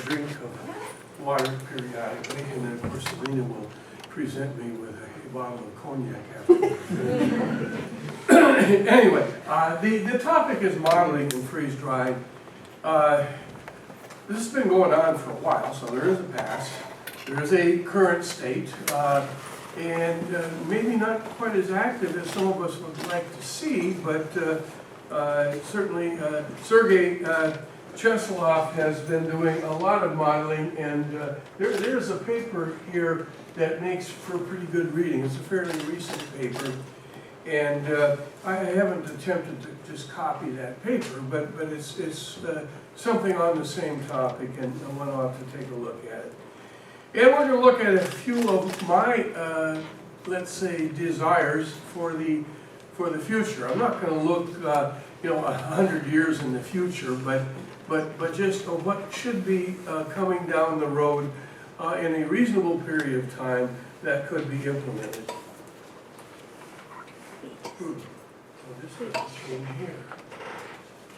drink of water periodically, and then of course Selena will present me with a bottle of cognac afterwards. Anyway, the topic is modeling and freeze drying. This has been going on for a while, so there is a past, there is a current state, and maybe not quite as active as some of us would like to see, but certainly Sergei Cheslov has been doing a lot of modeling, and there's a paper here that makes for pretty good reading. It's a fairly recent paper, and I haven't attempted to just copy that paper, but it's something on the same topic, and one ought to take a look at it. And we're going to look at a few of my, let's say, desires for the future. I'm not going to look, 100 years in the future, but just what should be coming down the road in a reasonable period of time that could be implemented. So this doesn't change here.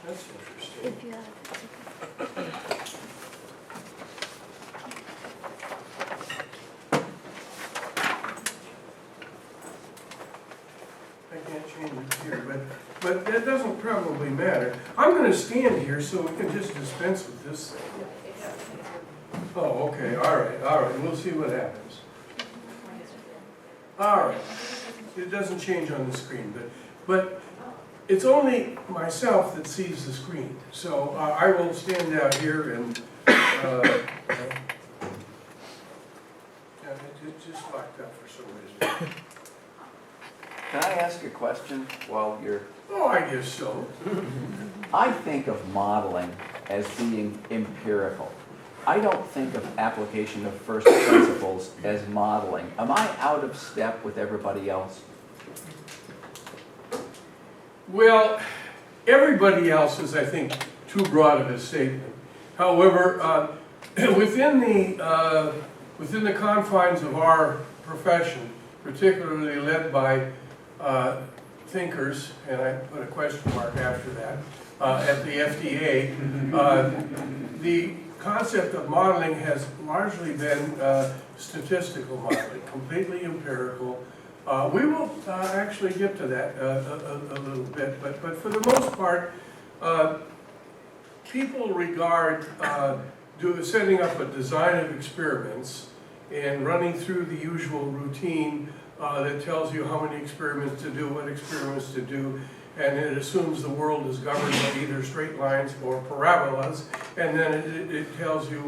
That's interesting. I can't change it here, but that doesn't probably matter. I'm going to stand here so we can just dispense with this thing. Oh, okay, all right, we'll see what happens. All right, it doesn't change on the screen, but it's only myself that sees the screen. So I will stand out here and it just locked up for some reason. Can I ask a question while you're... Oh, I guess so. I think of modeling as being empirical. I don't think of application of first principles as modeling. Am I out of step with everybody else? Well, Everybody else is, I think, too broad of a statement. However, within the confines of our profession, particularly led by thinkers, and I put a question mark after that, at the FDA, the concept of modeling has largely been statistical modeling, completely empirical. We will actually get to that a little bit, but for the most part, people regard setting up a design of experiments and running through the usual routine that tells you how many experiments to do, what experiments to do, and it assumes the world is governed by either straight lines or parabolas, and then it tells you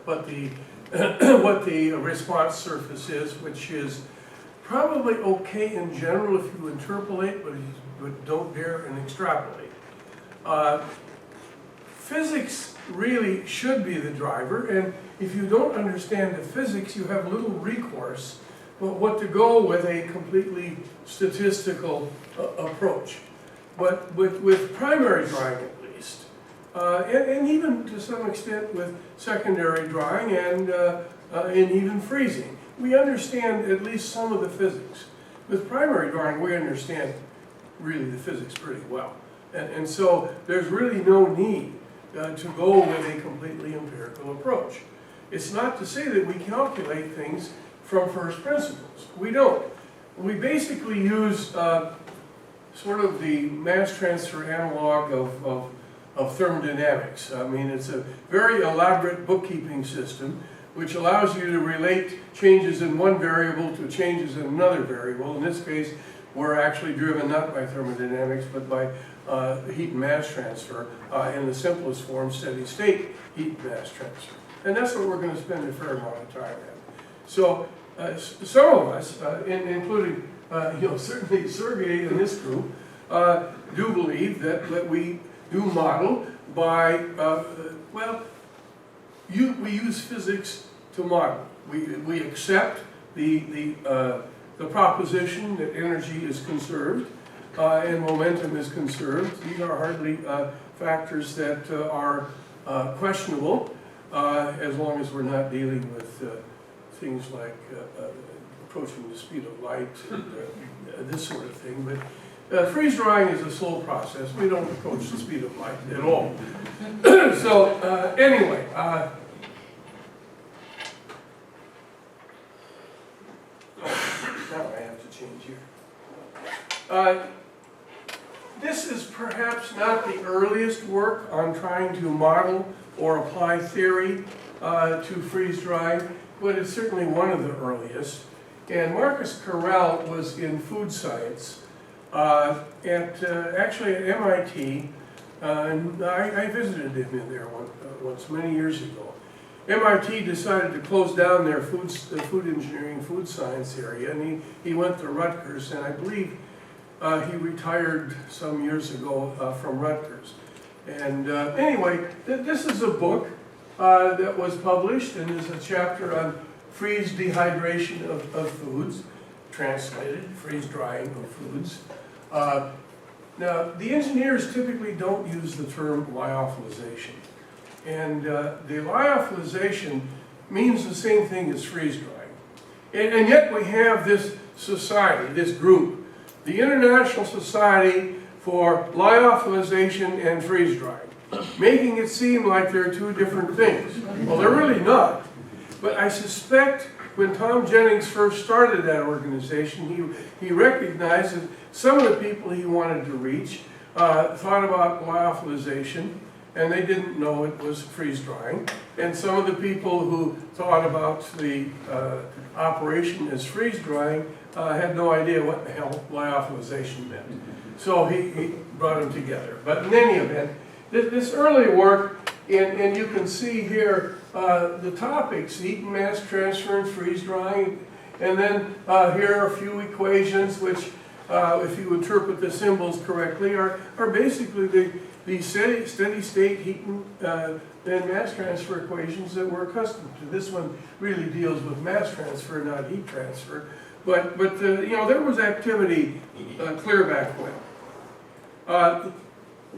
what the response surface is, which is probably okay in general if you interpolate, but don't dare and extrapolate. Physics really should be the driver, and if you don't understand the physics, you have little recourse but what to go with a completely statistical approach. But with primary drawing at least, and even to some extent with secondary drawing and even freezing, we understand at least some of the physics. With primary drawing, we understand really the physics pretty well. And so there's really no need to go with a completely empirical approach. It's not to say that we calculate things from first principles. We don't. We basically use sort of the mass transfer analog of thermodynamics. I mean, it's a very elaborate bookkeeping system which allows you to relate changes in one variable to changes in another variable. In this case, we're actually driven not by thermodynamics, but by heat and mass transfer, in the simplest form, steady state heat and mass transfer. And that's what we're going to spend a fair amount of time at. So some of us, including certainly Sergei and this group, do believe that we do model by, we use physics to model. We accept the proposition that energy is conserved and momentum is conserved. These are hardly factors that are questionable as long as we're not dealing with things like approaching the speed of light and this sort of thing. But freeze drying is a slow process. We don't approach the speed of light at all. So anyway, change here. This is perhaps not the earliest work on trying to model or apply theory to freeze drying, but it's certainly one of the earliest. And Marcus Carrel was in food science actually at MIT, and I visited him in there once many years ago. MIT decided to close down their food engineering, food science area, and he went to Rutgers, and I believe he retired some years ago from Rutgers. And anyway, this is a book that was published, and is a chapter on freeze dehydration of foods, translated, freeze drying of foods. Now, the engineers typically don't use the term lyophilization. And the lyophilization means the same thing as freeze drying. And yet we have this society, this group, the International Society for Lyophilization and Freeze Drying, making it seem like they're two different things. Well, they're really not. But I suspect when Tom Jennings first started that organization, he recognized that some of the people he wanted to reach thought about lyophilization, and they didn't know it was freeze drying. And some of the people who thought about the operation as freeze drying had no idea what the hell lyophilization meant. So he brought them together. But in any event, this early work, and you can see here the topics: heat and mass transfer and freeze drying. And then here are a few equations which, if you interpret the symbols correctly, are basically the steady state heat and mass transfer equations that we're accustomed to. This one really deals with mass transfer, not heat transfer. But you know, there was activity clear back when.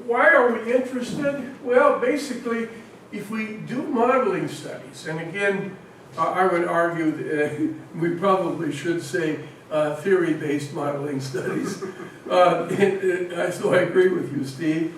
Why are we interested? Well, basically, if we do modeling studies, and again, I would argue that we probably should say theory-based modeling studies. So I agree with you, Steve.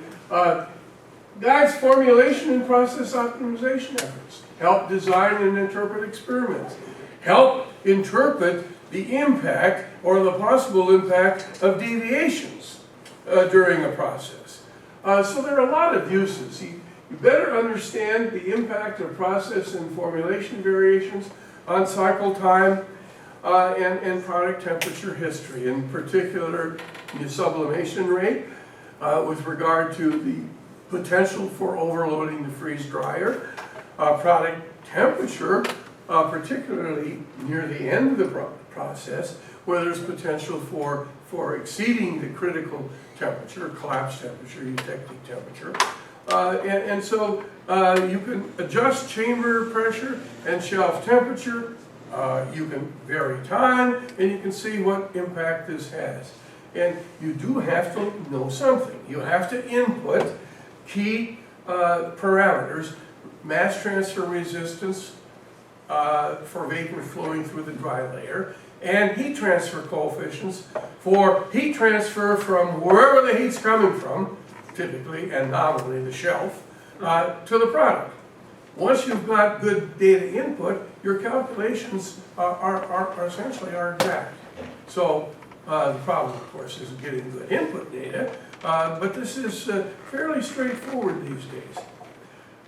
Guides formulation and process optimization efforts. Help design and interpret experiments. Help interpret the impact or the possible impact of deviations during a process. So there are a lot of uses. You better understand the impact of process and formulation variations on cycle time and product temperature history, in particular the sublimation rate with regard to the potential for overloading the freeze dryer, product temperature, particularly near the end of the process, where there's potential for exceeding the critical temperature, collapse temperature, eutectic temperature. And so you can adjust chamber pressure and shelf temperature, you can vary time, and you can see what impact this has. And you do have to know something. You have to input key parameters: mass transfer resistance for vapor flowing through the dry layer, and heat transfer coefficients for heat transfer from wherever the heat's coming from, typically and nominally the shelf, to the product. Once you've got good data input, your calculations are essentially exact. So the problem, of course, is getting good input data, but this is fairly straightforward these days.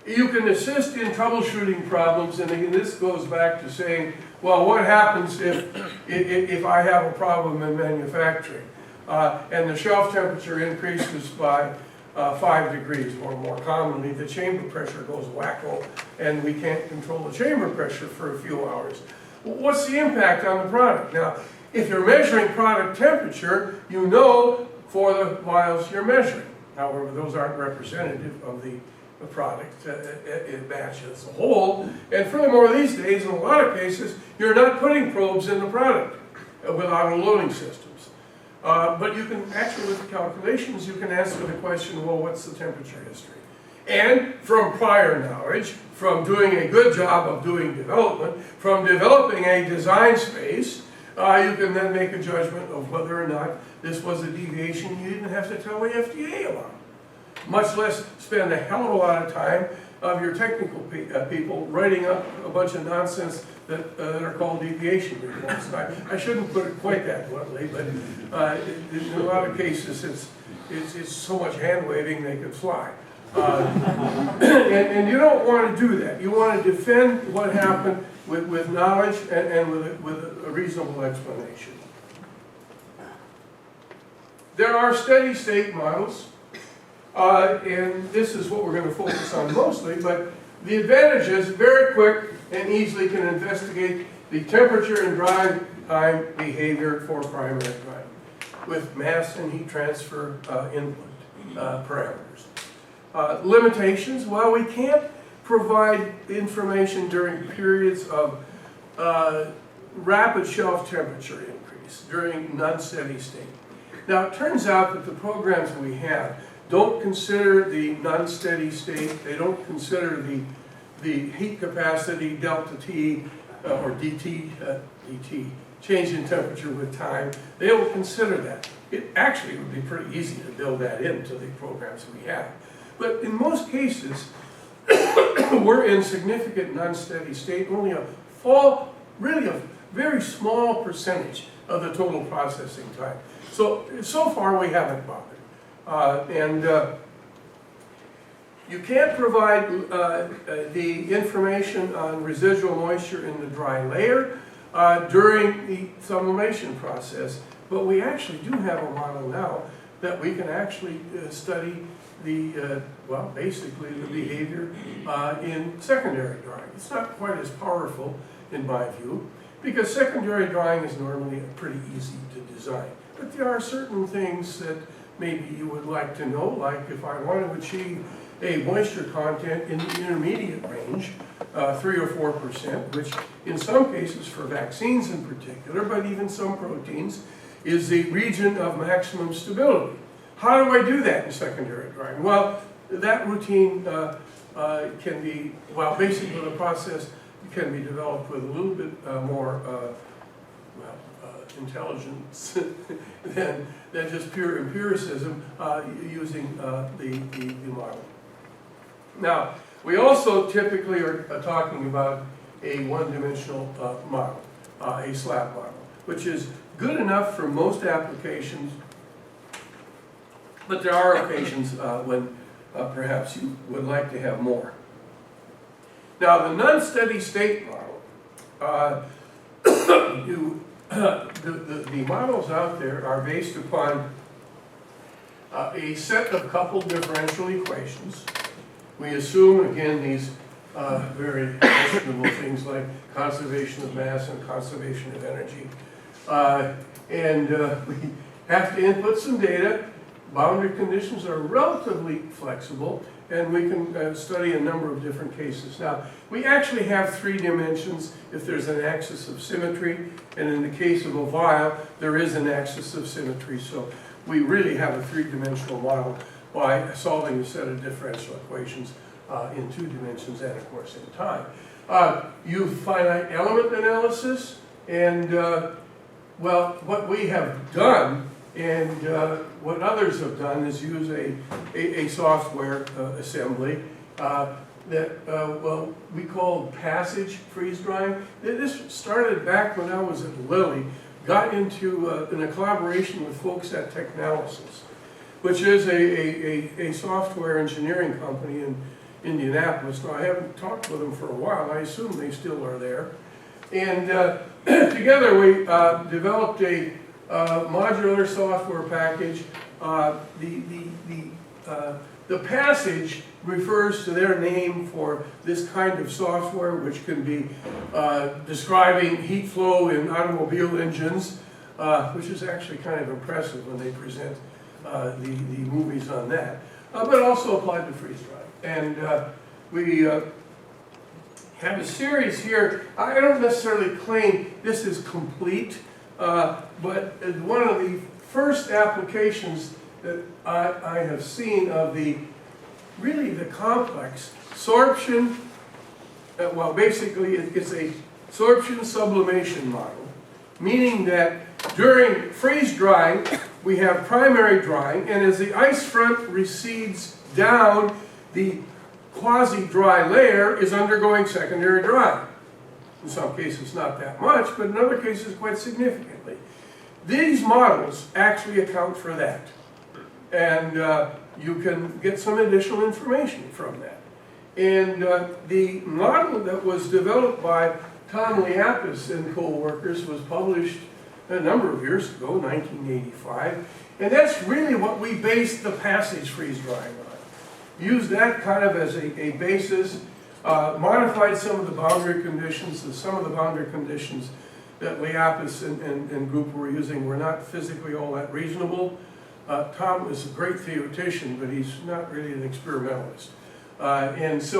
You can assist in troubleshooting problems, and again, this goes back to saying, well, what happens if I have a problem in manufacturing and the shelf temperature increases by 5 degrees, or more commonly, the chamber pressure goes wacko, and we can't control the chamber pressure for a few hours. What's the impact on the product? Now, if you're measuring product temperature, you know for the vials you're measuring. However, those aren't representative of the product batch as a whole. And furthermore, these days, in a lot of cases, you're not putting probes in the product with auto-loading systems. But you can actually, with the calculations, you can answer the question, well, what's the temperature history? And from prior knowledge, from doing a good job of doing development, from developing a design space, you can then make a judgment of whether or not this was a deviation you didn't have to tell the FDA about. Much less spend a hell of a lot of time of your technical people writing up a bunch of nonsense that are called deviation reports. I shouldn't put it quite that bluntly, but in a lot of cases it's so much hand waving they could fly. And you don't want to do that. You want to defend what happened with knowledge and with a reasonable explanation. There are steady state models, and this is what we're going to focus on mostly, but the advantage is very quick and easily can investigate the temperature and drying time behavior for primary drying with mass and heat transfer input parameters. Limitations, well, we can't provide information during periods of rapid shelf temperature increase, during non-steady state. Now, it turns out that the programs we have don't consider the non-steady state, they don't consider the heat capacity, delta T, or DT, change in temperature with time. They don't consider that. It actually would be pretty easy to build that into the programs we have. But in most cases, we're in significant non-steady state, only really a very small percentage of the total processing time. So far we haven't bothered. You can't provide the information on residual moisture in the dry layer during the sublimation process, but we actually do have a model now that we can actually study basically the behavior in secondary drying. It's not quite as powerful in my view, because secondary drying is normally pretty easy to design. But there are certain things that maybe you would like to know, like if I want to achieve a moisture content in the intermediate range, 3 or 4%, which in some cases for vaccines in particular, but even some proteins, is the region of maximum stability. How do I do that in secondary drying? Well, that routine can be, basically the process can be developed with a little bit more intelligence than just pure empiricism using the model. Now, we also typically are talking about a one-dimensional model, a slab model, which is good enough for most applications, but there are occasions when perhaps you would like to have more. Now, the non-steady state model, the models out there are based upon a set of coupled differential equations. We assume, again, these very questionable things like conservation of mass and conservation of energy. We have to input some data. Boundary conditions are relatively flexible, and we can study a number of different cases. Now, we actually have 3 dimensions if there's an axis of symmetry, and in the case of a vial, there is an axis of symmetry, so we really have a 3-dimensional model by solving a set of differential equations in 2 dimensions and, of course, in time. Use finite element analysis, and, what we have done and what others have done is use a software assembly that we call passage freeze drying. This started back when I was at Lilly, got into in a collaboration with folks at Technalysis, which is a software engineering company in Indianapolis. Now, I haven't talked with them for a while. I assume they still are there. And together we developed a modular software package. The passage refers to their name for this kind of software, which can be describing heat flow in automobile engines, which is actually kind of impressive when they present the movies on that, but also applied to freeze drying. And we have a series here. I don't necessarily claim this is complete, but one of the first applications that I have seen of the complex sorption, basically it's a sorption sublimation model, meaning that during freeze drying we have primary drying, and as the ice front recedes down, the quasi-dry layer is undergoing secondary drying. In some cases not that much, but in other cases quite significantly. These models actually account for that. And you can get some additional information from that. And the model that was developed by Tom Liapis and co-workers was published a number of years ago, 1985. And that's really what we based the passage freeze drying on. Used that kind of as a basis, modified some of the boundary conditions, and some of the boundary conditions that Liapis and group were using were not physically all that reasonable. Tom is a great theoretician, but he's not really an experimentalist. But it's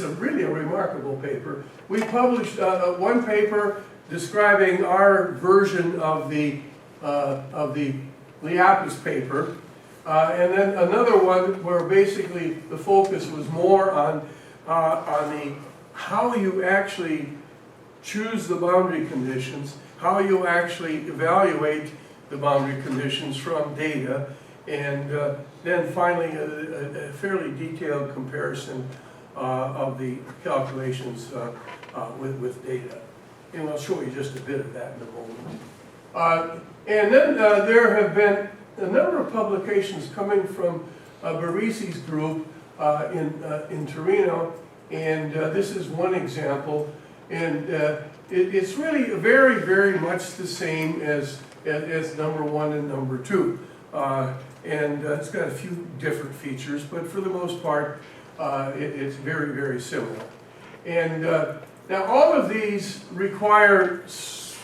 really a remarkable paper. We published one paper describing our version of the Liapis paper, and then another one where basically the focus was more on how you actually choose the boundary conditions, how you actually evaluate the boundary conditions from data, and then finally a fairly detailed comparison of the calculations with data. And I'll show you just a bit of that in a moment. And then there have been a number of publications coming from Barisi's group in Torino, and this is one example. And it's really very, very much the same as number one and number two. And it's got a few different features, but for the most part, it's very, very similar. And now all of these require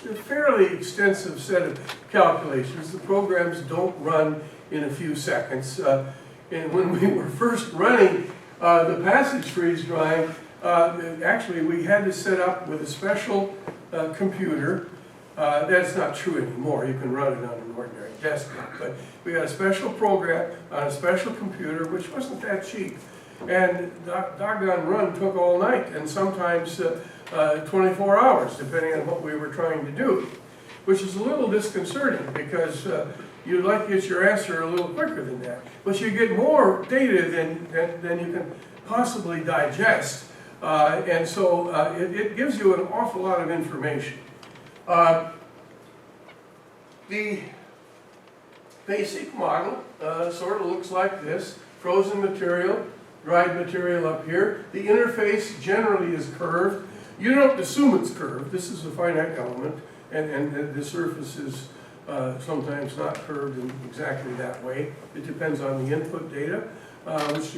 a fairly extensive set of calculations. The programs don't run in a few seconds. And when we were first running the passage freeze drying, actually we had to set up with a special computer. That's not true anymore. You can run it on an ordinary desktop. But we had a special program on a special computer, which wasn't that cheap. And doggone run took all night, and sometimes 24 hours, depending on what we were trying to do, which is a little disconcerting because you'd like to get your answer a little quicker than that. But you get more data than you can possibly digest, and so it gives you an awful lot of information. The basic model sort of looks like this: frozen material, dried material up here. The interface generally is curved. You don't assume it's curved. This is a finite element, and the surface is sometimes not curved in exactly that way. It depends on the input data, which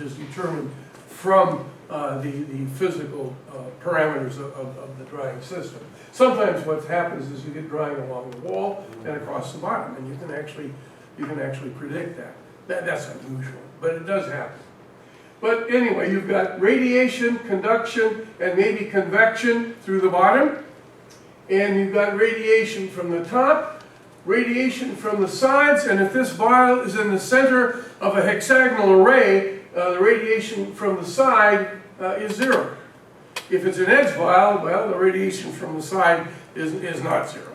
is determined from the physical parameters of the drying system. Sometimes what happens is you get drying along the wall and across the bottom, and you can actually predict that. That's unusual, but it does happen. But anyway, you've got radiation, conduction, and maybe convection through the bottom. And you've got radiation from the top, radiation from the sides, and if this vial is in the center of a hexagonal array, the radiation from the side is zero. If it's an edge vial, well, the radiation from the side is not zero.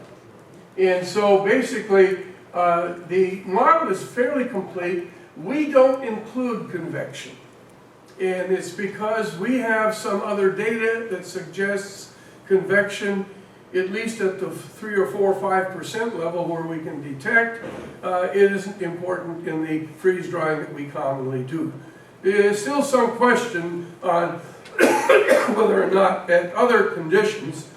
And so basically, the model is fairly complete. We don't include convection. And it's because we have some other data that suggests convection, at least at the 3 or 4 or 5% level where we can detect. It isn't important in the freeze drying that we commonly do. There is still some question on whether or not at other conditions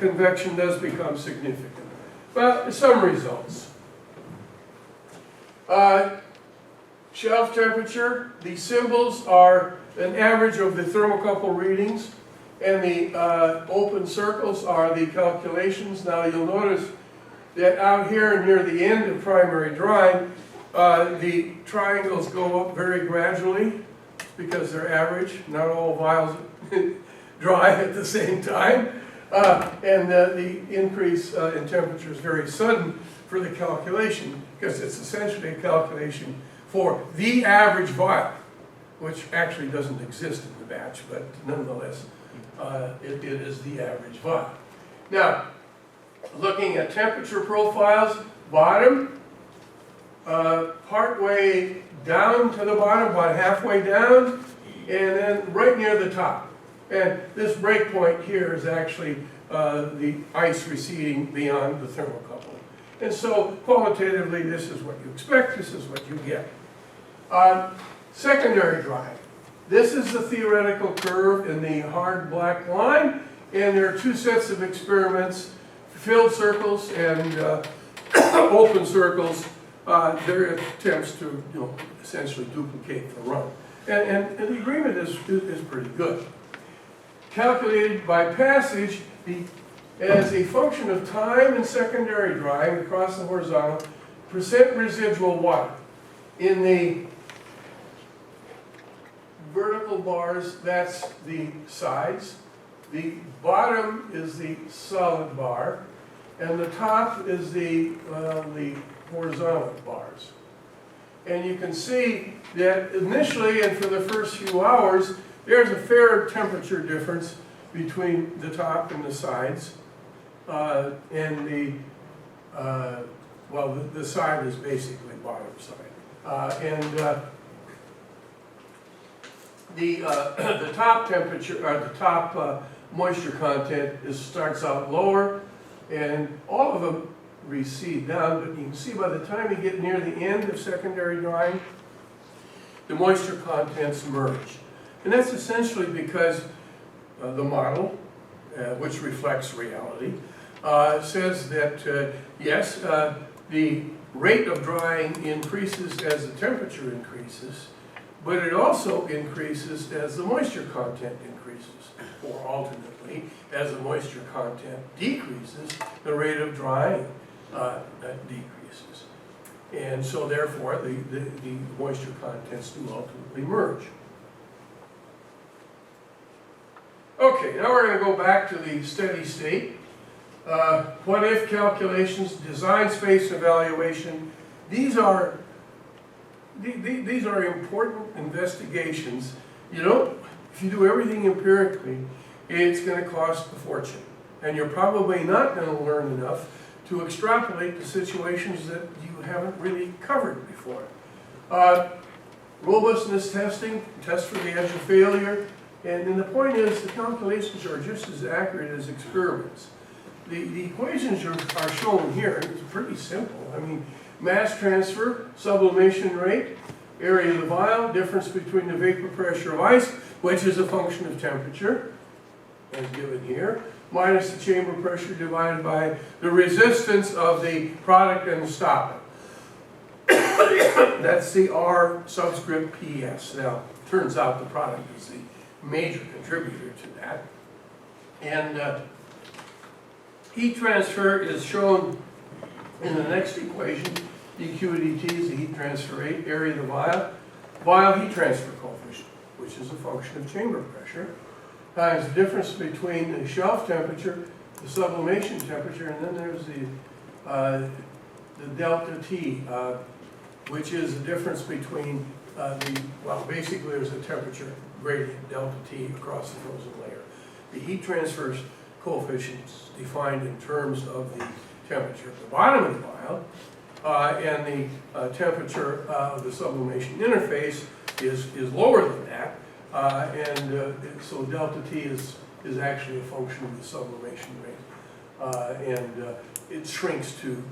convection does become significant. Well, some results. Shelf temperature, the symbols are an average of the thermocouple readings, and the open circles are the calculations. Now you'll notice that out here near the end of primary drying, the triangles go up very gradually because they're average. Not all vials dry at the same time. And the increase in temperature is very sudden for the calculation because it's essentially a calculation for the average vial, which actually doesn't exist in the batch, but nonetheless, it is the average vial. Now, looking at temperature profiles, bottom, partway down to the bottom, about halfway down, and then right near the top. And this breakpoint here is actually the ice receding beyond the thermocouple. And so qualitatively, this is what you expect, this is what you get. Secondary drying. This is the theoretical curve in the hard black line, and there are two sets of experiments, filled circles and open circles. Their attempts to essentially duplicate the run. And the agreement is pretty good. Calculated by passage as a function of time and secondary drying across the horizontal, percent residual water. In the vertical bars, that's the sides. The bottom is the solid bar, and the top is the horizontal bars. And you can see that initially and for the first few hours, there's a fair temperature difference between the top and the sides. And the side is basically bottom side. The top temperature, or the top moisture content starts out lower, and all of them recede down, but you can see by the time you get near the end of secondary drying, the moisture contents merge. And that's essentially because the model, which reflects reality, says that yes, the rate of drying increases as the temperature increases, but it also increases as the moisture content increases, or alternately, as the moisture content decreases, the rate of drying decreases. And so therefore, the moisture contents do ultimately merge. Okay, now we're going to go back to the steady state. What if calculations, design space evaluation. These are important investigations. If you do everything empirically, it's going to cost a fortune. And you're probably not going to learn enough to extrapolate to situations that you haven't really covered before. Robustness testing, test for the edge of failure. And the point is, the calculations are just as accurate as experiments. The equations are shown here. It's pretty simple. I mean, mass transfer, sublimation rate, area of the vial, difference between the vapor pressure of ice, which is a function of temperature, as given here, minus the chamber pressure divided by the resistance of the product and the stopping. That's the R subscript PS. Now, turns out the product is the major contributor to that. And heat transfer is shown in the next equation. dQ dt is the heat transfer rate, area of the vial heat transfer coefficient, which is a function of chamber pressure, times the difference between the shelf temperature, the sublimation temperature, and then there's the delta T, which is the difference between basically there's a temperature gradient, delta T, across the frozen layer. The heat transfer coefficient is defined in terms of the temperature at the bottom of the vial, and the temperature of the sublimation interface is lower than that, so delta T is actually a function of the sublimation rate, and it shrinks to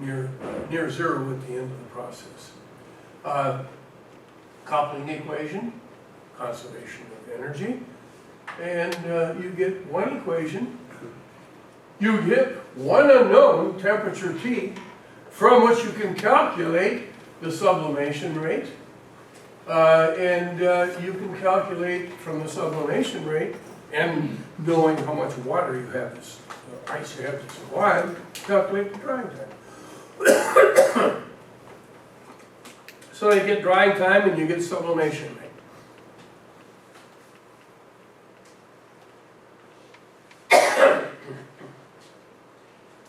near zero at the end of the process. Coupling equation, conservation of energy, and you get one equation. You get one unknown, temperature T, from which you can calculate the sublimation rate, and you can calculate from the sublimation rate, and knowing how much water you have, ice you have to survive, calculate the drying time. So you get drying time and you get sublimation rate.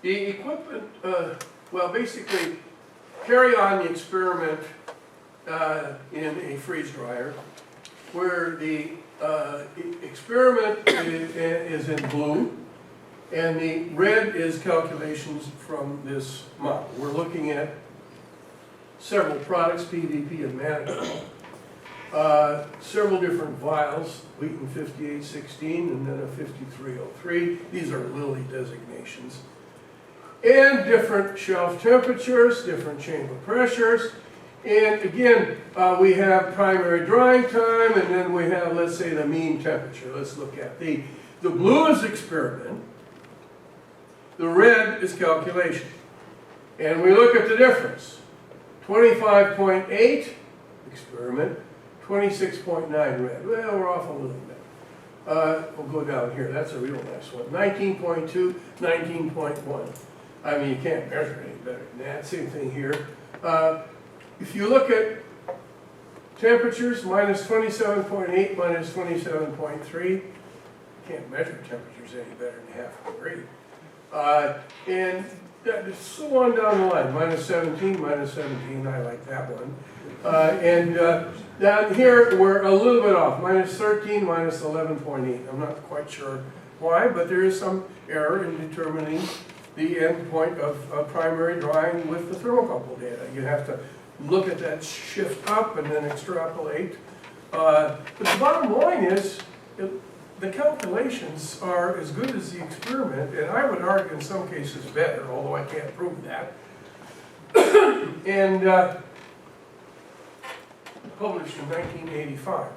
The equipment, basically, carry on the experiment in a freeze dryer, where the experiment is in blue, and the red is calculations from this model. We're looking at several products, PVP and mannitol, several different vials, Wheaton 5816 and then a 5303. These are Lilly designations. And different shelf temperatures, different chamber pressures. And again, we have primary drying time, and then we have, let's say, the mean temperature. Let's look at the blue is experiment, the red is calculation. And we look at the difference. 25.8 experiment, 26.9 red. Well, we're off a little bit. We'll go down here. That's a real nice one. 19.2, 19.1. I mean, you can't measure any better than that. Same thing here. If you look at temperatures, minus 27.8, minus 27.3, can't measure temperatures any better than half a degree. And so on down the line, minus 17, minus 17, I like that one. And down here, we're a little bit off, minus 13, minus 11.8. I'm not quite sure why, but there is some error in determining the end point of primary drying with the thermocouple data. You have to look at that shift up and then extrapolate. But the bottom line is, the calculations are as good as the experiment, and I would argue in some cases better, although I can't prove that. And published in 1985.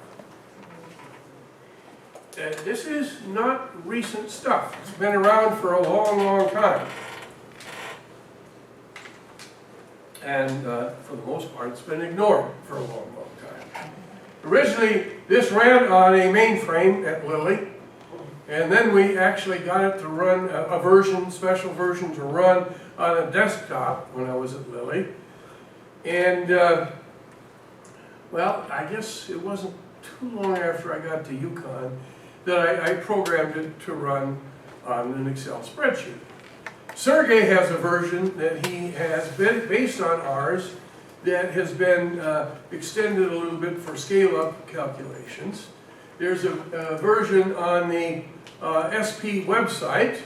This is not recent stuff. It's been around for a long, long time. And for the most part, it's been ignored for a long, long time. Originally, this ran on a mainframe at Lilly, and then we actually got it to run a version, special version to run on a desktop when I was at Lilly. And, well, I guess it wasn't too long after I got to UConn that I programmed it to run on an Excel spreadsheet. Sergey has a version that he has been based on ours that has been extended a little bit for scale-up calculations. There's a version on the SP website,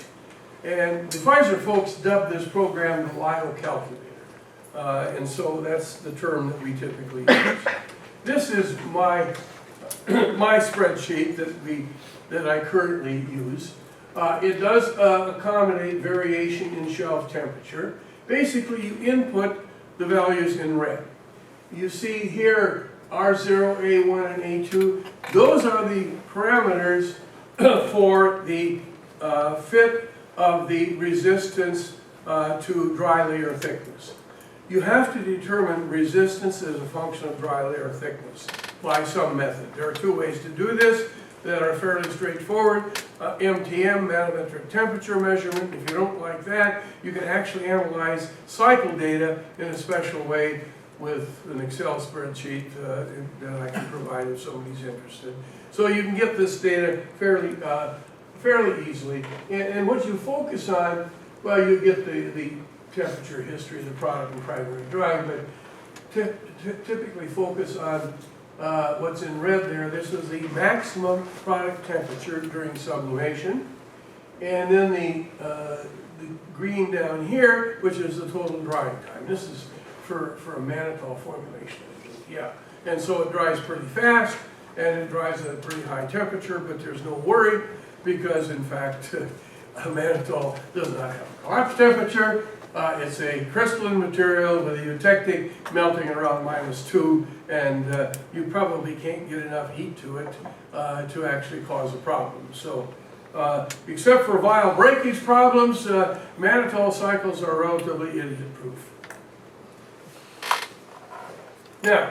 and the Pfizer folks dubbed this program the Lio calculator. And so that's the term that we typically use. This is my spreadsheet that I currently use. It does accommodate variation in shelf temperature. Basically, you input the values in red. You see here R0, A1, and A2. Those are the parameters for the fit of the resistance to dry layer thickness. You have to determine resistance as a function of dry layer thickness by some method. There are two ways to do this that are fairly straightforward. MTM, manometric temperature measurement. If you don't like that, you can actually analyze cycle data in a special way with an Excel spreadsheet that I can provide if somebody's interested. So you can get this data fairly easily. And what you focus on, well, you get the temperature history of the product and primary drying, but typically focus on what's in red there. This is the maximum product temperature during sublimation. And then the green down here, which is the total drying time. This is for a mannitol formulation. Yeah, and so it dries pretty fast, and it dries at a pretty high temperature, but there's no worry, because in fact, mannitol does not have a collapse temperature. It's a crystalline material with a eutectic melting around -2, and you probably can't get enough heat to it to actually cause a problem. So, except for vial breakage problems, mannitol cycles are relatively idiot-proof. Now,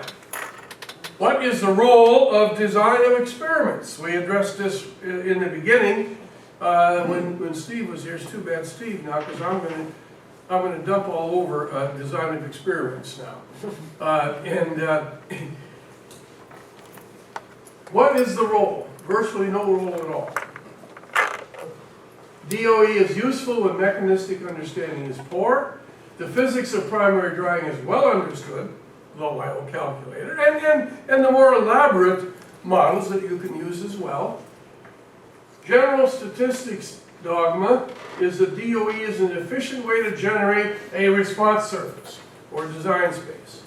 what is the role of design of experiments? We addressed this in the beginning when Steve was here. It's too bad Steve now, because I'm going to dump all over design of experiments now. What is the role? Virtually no role at all. DOE is useful when mechanistic understanding is poor. The physics of primary drying is well understood, low IO calculator, and the more elaborate models that you can use as well. General statistics dogma is that DOE is an efficient way to generate a response surface or design space.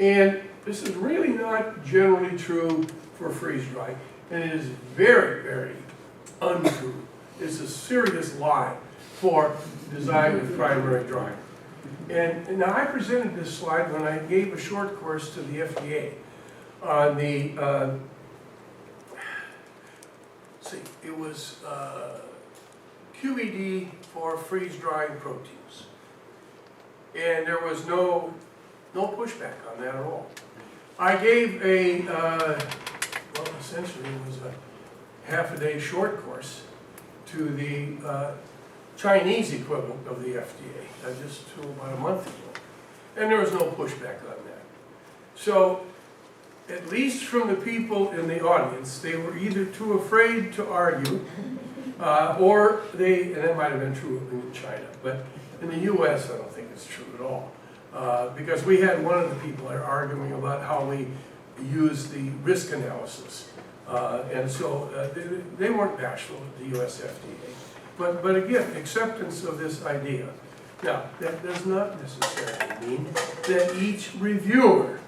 And this is really not generally true for freeze-drying, and it is very, very untrue. It's a serious lie for design with primary drying. And now I presented this slide when I gave a short course to the FDA on the, it was QED for freeze-drying proteins. And there was no pushback on that at all. I gave a, well, essentially it was a half-a-day short course to the Chinese equivalent of the FDA, just about a month ago. And there was no pushback on that. So, at least from the people in the audience, they were either too afraid to argue, or they, and that might have been true in China, but in the US I don't think it's true at all. Because we had one of the people there arguing about how we use the risk analysis. And so they weren't bashful at the US FDA. But again, acceptance of this idea. Now, that does not necessarily mean that each reviewer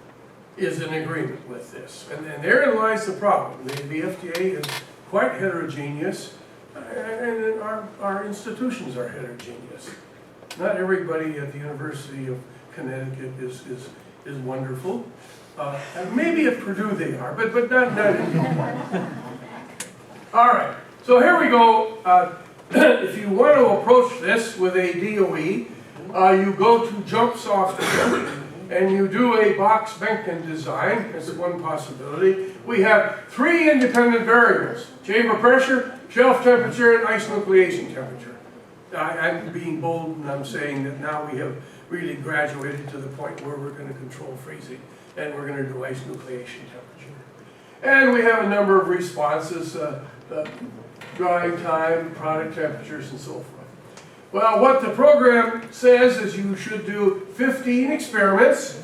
is in agreement with this. And therein lies the problem. The FDA is quite heterogeneous, and our institutions are heterogeneous. Not everybody at the University of Connecticut is wonderful. Maybe at Purdue they are, but not anymore. All right, so here we go. If you want to approach this with a DOE, you go to jump software and you do a box-Benken design. That's one possibility. We have 3 independent variables: chamber pressure, shelf temperature, and ice nucleation temperature. I'm being bold and I'm saying that now we have really graduated to the point where we're going to control freezing and we're going to do ice nucleation temperature. And we have a number of responses, drying time, product temperatures, and so forth. Well, what the program says is you should do 15 experiments,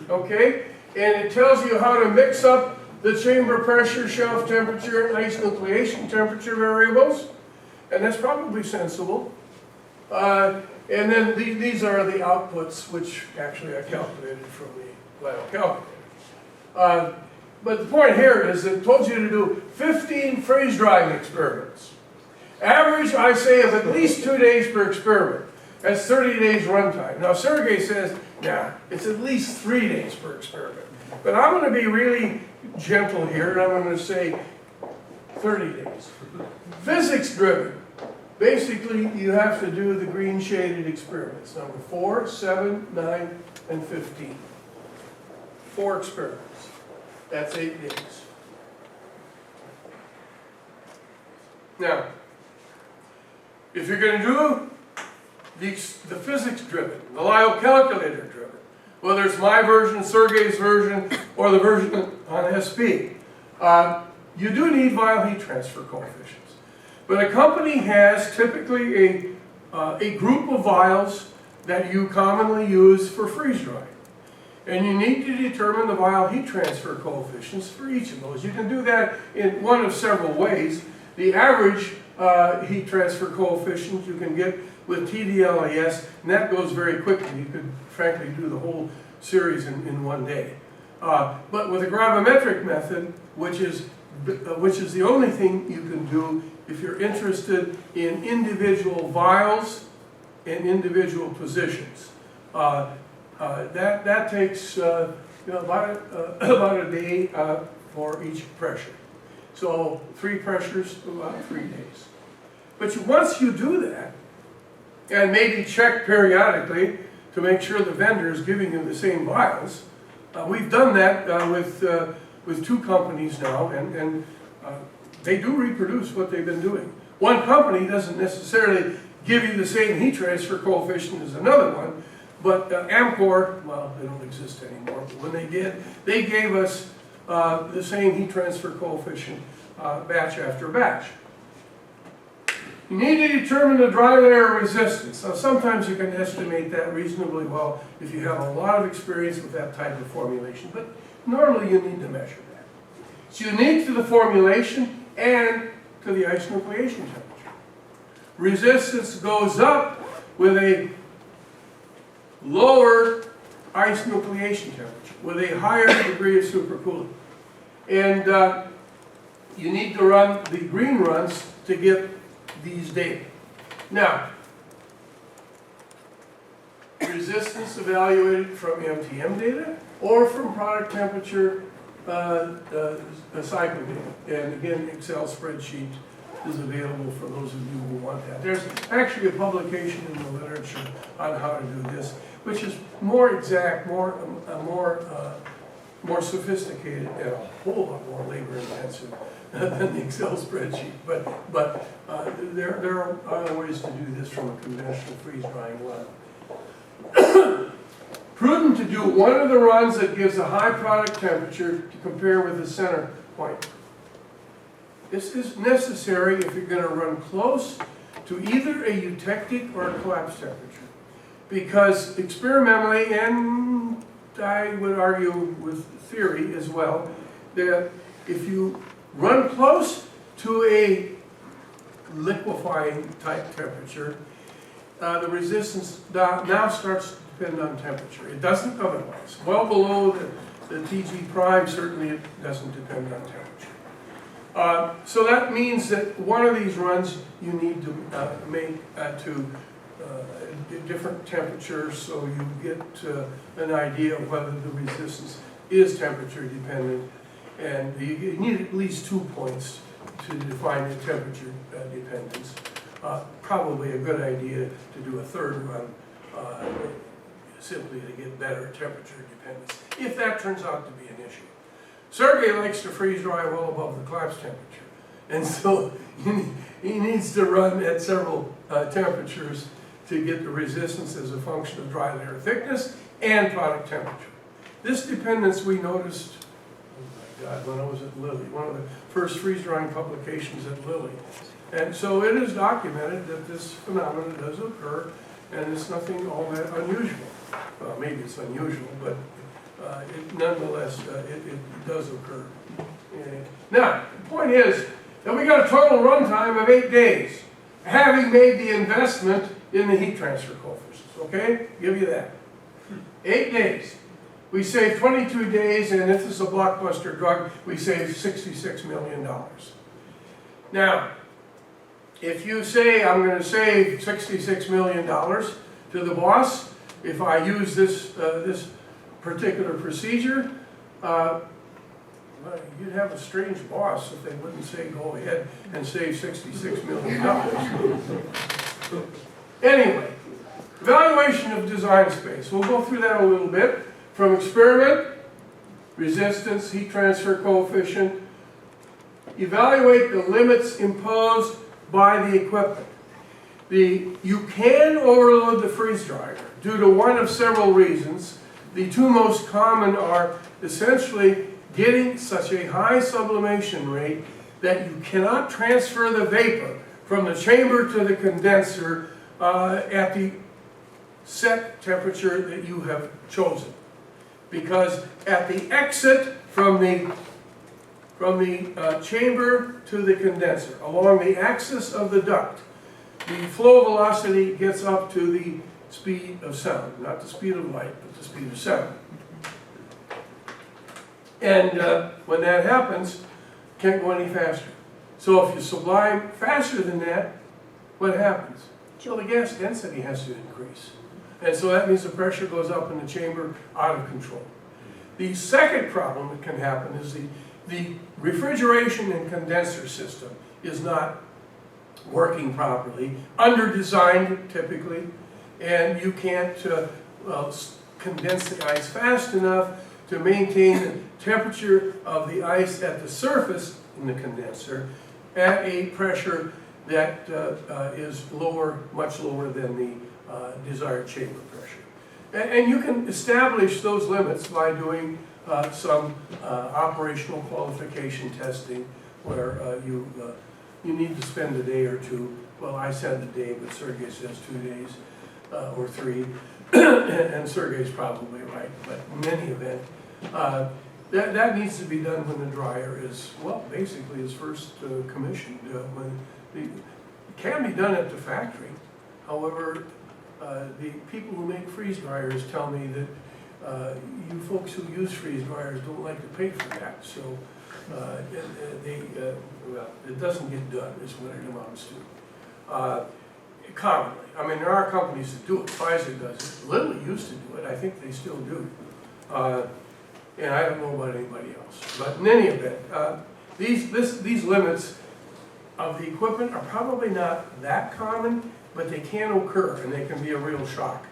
okay? And it tells you how to mix up the chamber pressure, shelf temperature, and ice nucleation temperature variables. And that's probably sensible. And then these are the outputs, which actually I calculated from the lab calculator. But the point here is it told you to do 15 freeze drying experiments. Average, I say, of at least 2 days per experiment. That's 30 days runtime. Now, Sergey says, nah, it's at least 3 days per experiment. But I'm going to be really gentle here, and I'm going to say 30 days. Physics driven. Basically, you have to do the green shaded experiments. Number 4, 7, 9, and 15. 4 experiments. That's 8 days. Now, if you're going to do the physics-driven, the Lyle calculator-driven, whether it's my version, Sergey's version, or the version on SP, you do need vial heat transfer coefficients. But a company has typically a group of vials that you commonly use for freeze-drying. And you need to determine the vial heat transfer coefficients for each of those. You can do that in one of several ways. The average heat transfer coefficient you can get with TDLAS, and that goes very quickly. You could frankly do the whole series in one day. But with a gravimetric method, which is the only thing you can do if you're interested in individual vials and individual positions. That takes about a day for each pressure. So 3 pressures, about 3 days. But once you do that, and maybe check periodically to make sure the vendor is giving you the same vials, we've done that with 2 companies now, and they do reproduce what they've been doing. One company doesn't necessarily give you the same heat transfer coefficient as another one, but Amcor, well, they don't exist anymore, but when they did, they gave us the same heat transfer coefficient batch after batch. You need to determine the dry layer resistance. Now, sometimes you can estimate that reasonably well if you have a lot of experience with that type of formulation, but normally you need to measure that. It's unique to the formulation and to the ice nucleation temperature. Resistance goes up with a lower ice nucleation temperature with a higher degree of supercooling. And you need to run the green runs to get these data. Now, resistance evaluated from MTM data or from product temperature cycle data. And again, Excel spreadsheet is available for those of you who want that. There's actually a publication in the literature on how to do this, which is more exact, more sophisticated, and a whole lot more labor intensive than the Excel spreadsheet. But there are other ways to do this from a conventional freeze drying run. Prudent to do one of the runs that gives a high product temperature to compare with the center point. This is necessary if you're going to run close to either a eutectic or a collapse temperature. Because experimentally, and I would argue with theory as well, that if you run close to a liquefying type temperature, the resistance now starts to depend on temperature. It doesn't otherwise. Well below the TG prime, certainly it doesn't depend on temperature. So that means that one of these runs you need to make to different temperatures so you get an idea of whether the resistance is temperature dependent. And you need at least 2 points to define the temperature dependence. Probably a good idea to do a third run simply to get better temperature dependence, if that turns out to be an issue. Sergey likes to freeze dry well above the collapse temperature, and so he needs to run at several temperatures to get the resistance as a function of dry layer thickness and product temperature. This dependence we noticed, oh my God, when I was at Lilly, one of the first freeze drying publications at Lilly. And so it is documented that this phenomenon does occur, and it's nothing all that unusual. Well, maybe it's unusual, but nonetheless, it does occur. Now, the point is that we got a total runtime of 8 days, having made the investment in the heat transfer coefficients, okay? Give you that. 8 days. We save 22 days, and if this is a blockbuster drug, we save $66 million. Now, if you say, I'm going to save $66 million to the boss, if I use this particular procedure, well, you'd have a strange boss if they wouldn't say go ahead and save $66 million. Anyway, evaluation of design space. We'll go through that a little bit. From experiment, resistance, heat transfer coefficient, evaluate the limits imposed by the equipment. You can overload the freeze dryer due to one of several reasons. The two most common are essentially getting such a high sublimation rate that you cannot transfer the vapor from the chamber to the condenser at the set temperature that you have chosen. Because at the exit from the chamber to the condenser, along the axis of the duct, the flow velocity gets up to the speed of sound. Not the speed of light, but the speed of sound. And when that happens, can't go any faster. So if you sublime faster than that, what happens? Well, the gas density has to increase. And so that means the pressure goes up in the chamber out of control. The second problem that can happen is the refrigeration and condenser system is not working properly, under-designed typically, and you can't condense the ice fast enough to maintain the temperature of the ice at the surface in the condenser at a pressure that is lower, much lower than the desired chamber pressure. And you can establish those limits by doing some operational qualification testing where you need to spend a day or two. Well, I said a day, but Sergey says 2 days or 3, and Sergey's probably right, but in any event, that needs to be done when the dryer is, well, basically is first commissioned. It can be done at the factory. However, the people who make freeze dryers tell me that You folks who use freeze dryers don't like to pay for that, so well, it doesn't get done, is what it amounts to. Commonly, I mean, there are companies that do it. Pfizer does it. Lilly used to do it. I think they still do. And I don't know about anybody else. But in any event, these limits of the equipment are probably not that common, but they can occur, and they can be a real shock.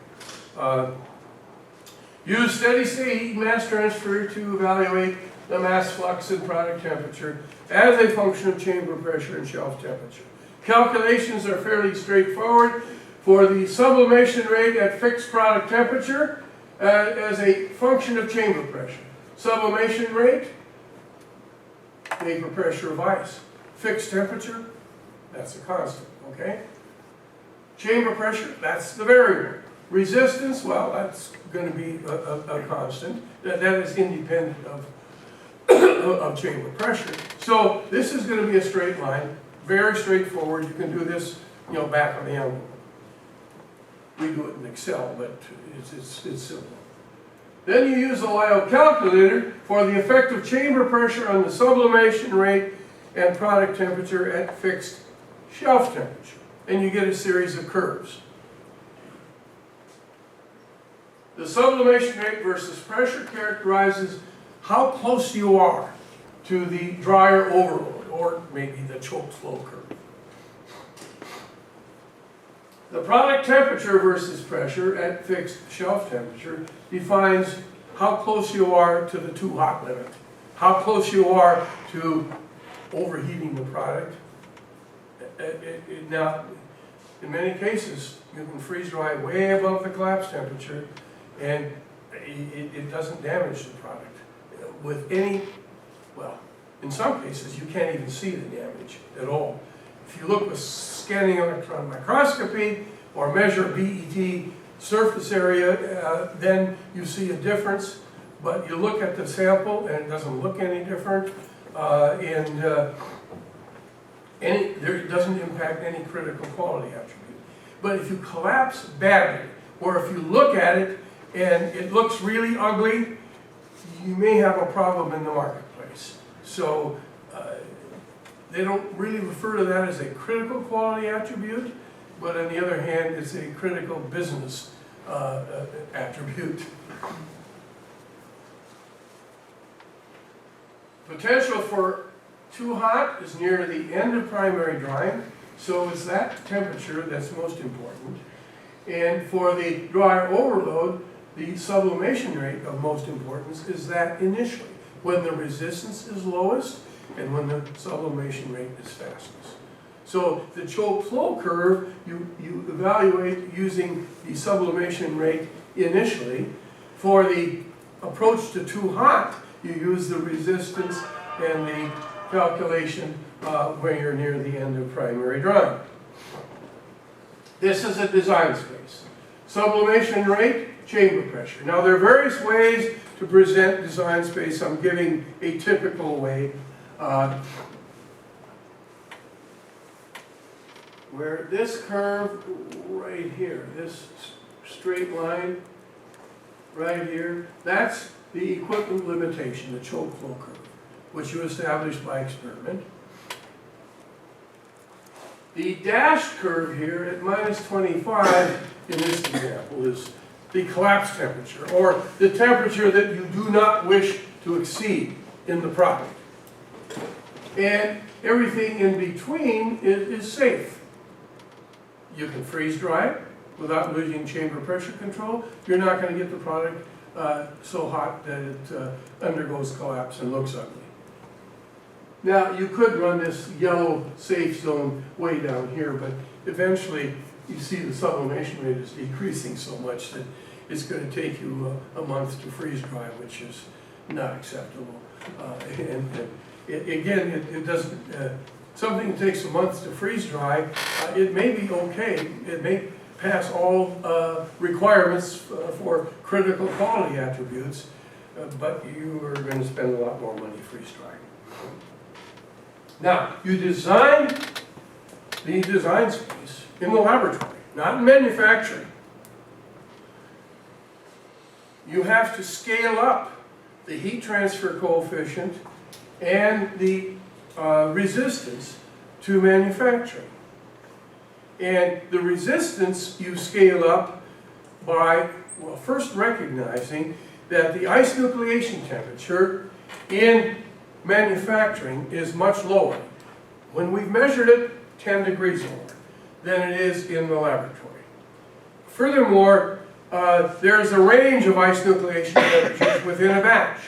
Use steady-state heat mass transfer to evaluate the mass flux and product temperature as a function of chamber pressure and shelf temperature. Calculations are fairly straightforward. For the sublimation rate at fixed product temperature as a function of chamber pressure. Sublimation rate, vapor pressure of ice. Fixed temperature, that's a constant, okay? Chamber pressure, that's the variable. Resistance, well, that's going to be a constant. That is independent of chamber pressure. So this is going to be a straight line, very straightforward. You can do this, back on the envelope. We do it in Excel, but it's simple. Then you use the Lyell calculator for the effective chamber pressure on the sublimation rate and product temperature at fixed shelf temperature. And you get a series of curves. The sublimation rate versus pressure characterizes how close you are to the dryer overload, or maybe the choke flow curve. The product temperature versus pressure at fixed shelf temperature defines how close you are to the too hot limit, how close you are to overheating the product. Now, in many cases, you can freeze dry way above the collapse temperature, and it doesn't damage the product. With any, well, in some cases, you can't even see the damage at all. If you look with scanning electron microscopy or measure BET surface area, then you see a difference. But you look at the sample and it doesn't look any different, it doesn't impact any critical quality attribute. But if you collapse badly, or if you look at it and it looks really ugly, you may have a problem in the marketplace. So they don't really refer to that as a critical quality attribute, but on the other hand, it's a critical business attribute. Potential for too hot is near the end of primary drying, so it's that temperature that's most important. And for the dryer overload, the sublimation rate of most importance is that initially, when the resistance is lowest and when the sublimation rate is fastest. So the choke flow curve, you evaluate using the sublimation rate initially. For the approach to too hot, you use the resistance and the calculation when you're near the end of primary drying. This is a design space. Sublimation rate, chamber pressure. Now there are various ways to present design space. I'm giving a typical way. Where this curve right here, this straight line right here, that's the equipment limitation, the choke flow curve, which you established by experiment. The dashed curve here at minus 25 in this example is the collapse temperature, or the temperature that you do not wish to exceed in the product. And everything in between is safe. You can freeze dry it without losing chamber pressure control. You're not going to get the product so hot that it undergoes collapse and looks ugly. Now, you could run this yellow safe zone way down here, but eventually you see the sublimation rate is decreasing so much that it's going to take you a month to freeze dry, which is not acceptable. It doesn't, something that takes a month to freeze dry, it may be okay. It may pass all requirements for critical quality attributes, but you are going to spend a lot more money freeze drying. Now, you design the design space in the laboratory, not in manufacturing. you have to scale up the heat transfer coefficient and the resistance to manufacturing. And the resistance you scale up by, well, first recognizing that the ice nucleation temperature in manufacturing is much lower. When we've measured it, 10 degrees lower than it is in the laboratory. Furthermore, there's a range of ice nucleation temperatures within a batch.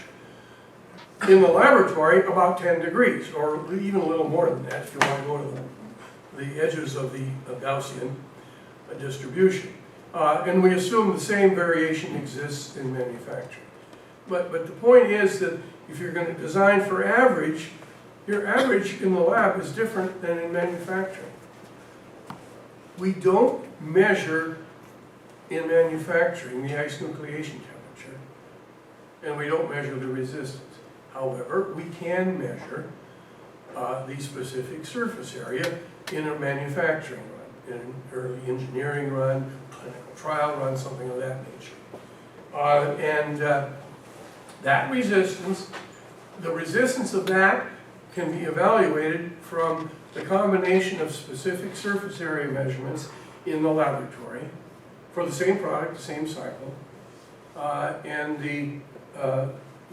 In the laboratory, about 10 degrees, or even a little more than that if you want to go to the edges of the Gaussian distribution. And we assume the same variation exists in manufacturing. But the point is that if you're going to design for average, your average in the lab is different than in manufacturing. We don't measure in manufacturing the ice nucleation temperature, and we don't measure the resistance. However, we can measure the specific surface area in a manufacturing run, in an early engineering run, clinical trial run, something of that nature. That resistance, the resistance of that can be evaluated from the combination of specific surface area measurements in the laboratory for the same product, the same cycle, and the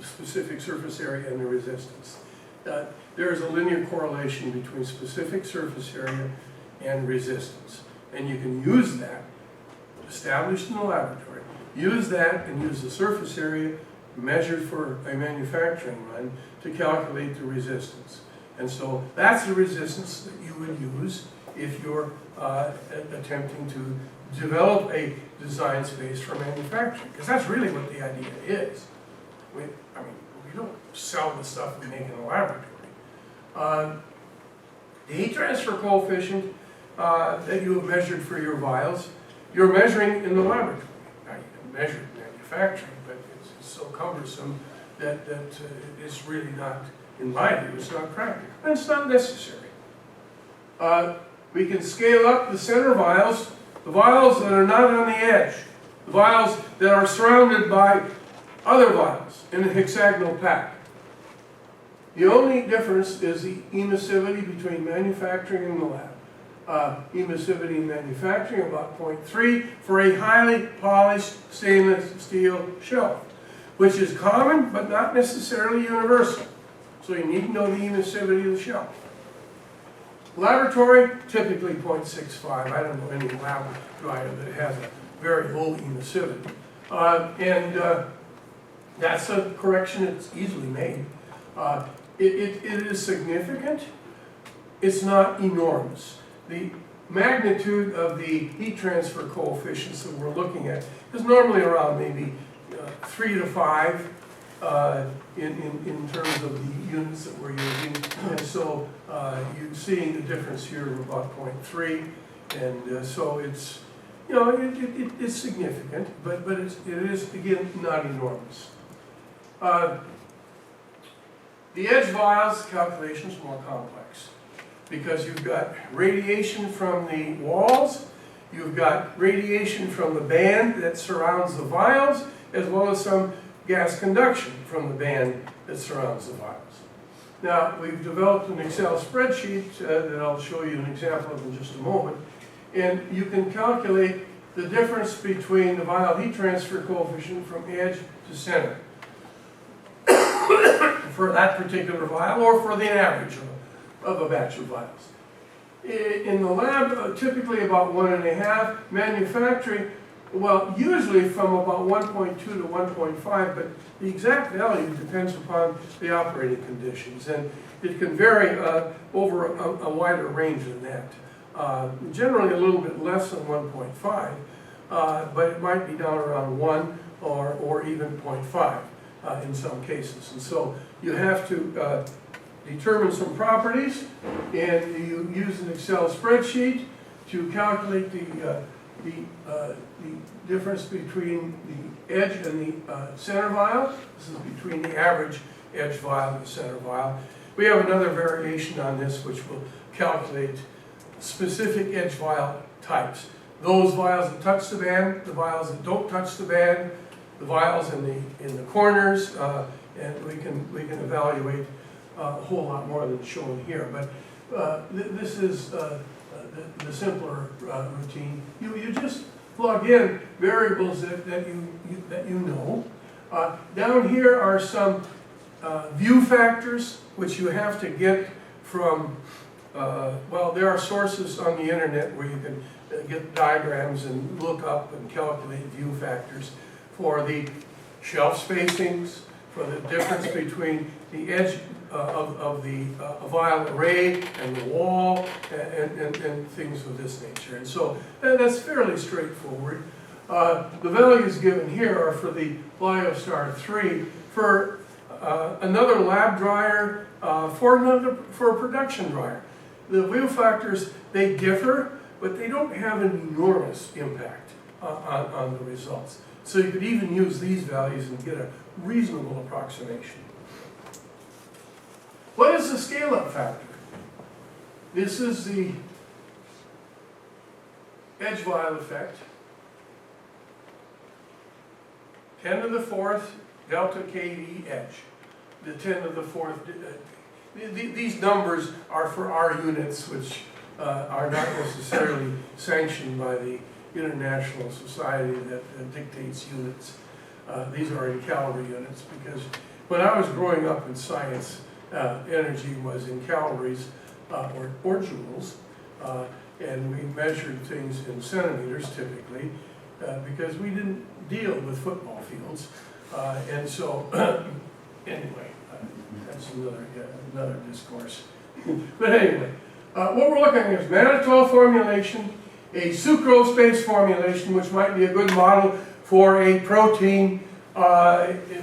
specific surface area and the resistance. There is a linear correlation between specific surface area and resistance. And you can use that, established in the laboratory, use that and use the surface area measured for a manufacturing run to calculate the resistance. And so that's the resistance that you would use if you're attempting to develop a design space for manufacturing, because that's really what the idea is. We don't sell the stuff we make in the laboratory. The heat transfer coefficient that you have measured for your vials, you're measuring in the laboratory. Now you can measure it in manufacturing, but it's so cumbersome that it's really not, in my view, it's not practical. And it's not necessary. We can scale up the center vials, the vials that are not on the edge, the vials that are surrounded by other vials in a hexagonal pack. The only difference is the emissivity between manufacturing and the lab. Emissivity in manufacturing about 0.3 for a highly polished stainless steel shelf, which is common but not necessarily universal. So you need to know the emissivity of the shelf. Laboratory, typically 0.65. I don't know any lab dryer that has a very low emissivity. That's a correction that's easily made. It is significant. It's not enormous. The magnitude of the heat transfer coefficients that we're looking at is normally around maybe 3 to 5 in terms of the units that we're using. And so you're seeing the difference here of about 0.3. And so it's, you know, it's significant, but it is, again, not enormous. The edge vials calculation is more complex because you've got radiation from the walls, you've got radiation from the band that surrounds the vials, as well as some gas conduction from the band that surrounds the vials. Now, we've developed an Excel spreadsheet that I'll show you an example of in just a moment, and you can calculate the difference between the vial heat transfer coefficient from edge to center for that particular vial or for the average of a batch of vials. In the lab, typically about 1.5. Manufacturing, well, usually from about 1.2 to 1.5, but the exact value depends upon the operating conditions, and it can vary over a wider range than that. Generally a little bit less than 1.5, but it might be down around 1 or even 0.5 in some cases. And so you have to determine some properties, and you use an Excel spreadsheet to calculate the difference between the edge and the center vial. This is between the average edge vial and the center vial. We have another variation on this which will calculate specific edge vial types. Those vials that touch the band, the vials that don't touch the band, vials in the corners, and we can evaluate a whole lot more than shown here. But this is the simpler routine. You just plug in variables that you know. Down here are some view factors which you have to get from, well, there are sources on the internet where you can get diagrams and look up and calculate view factors for the shelf spacings, for the difference between the edge of the vial array and the wall, and things of this nature. And so that's fairly straightforward. The values given here are for the Lyostar 3, for another lab dryer, for a production dryer. The view factors, they differ, but they don't have an enormous impact on the results. So you could even use these values and get a reasonable approximation. What is the scale-up factor? This is the edge vial effect. 10 to the 4th delta KD edge. The 10 to the 4th, these numbers are for our units, which are not necessarily sanctioned by the International Society that dictates units. These are in calorie units, because when I was growing up in science, energy was in calories or joules, and we measured things in centimeters typically, because we didn't deal with football fields. And so, anyway, that's another discourse. But anyway, what we're looking at is mannitol formulation, a sucrose-based formulation, which might be a good model for a protein,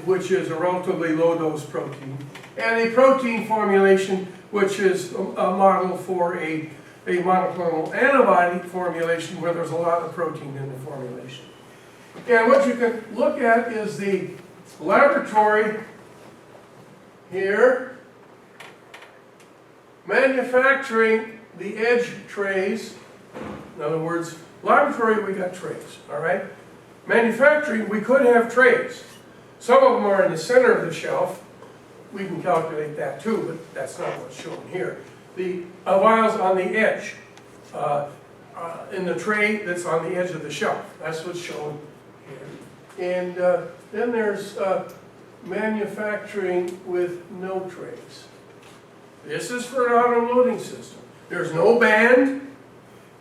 which is a relatively low-dose protein, and a protein formulation, which is a model for a monoclonal antibody formulation where there's a lot of protein in the formulation. And what you can look at is the laboratory here, manufacturing the edge trays. In other words, laboratory, we got trays, all right? Manufacturing, we could have trays. Some of them are in the center of the shelf. We can calculate that too, but that's not what's shown here. The vials on the edge, in the tray that's on the edge of the shelf. That's what's shown here. And then there's manufacturing with no trays. This is for an auto-loading system. There's no band.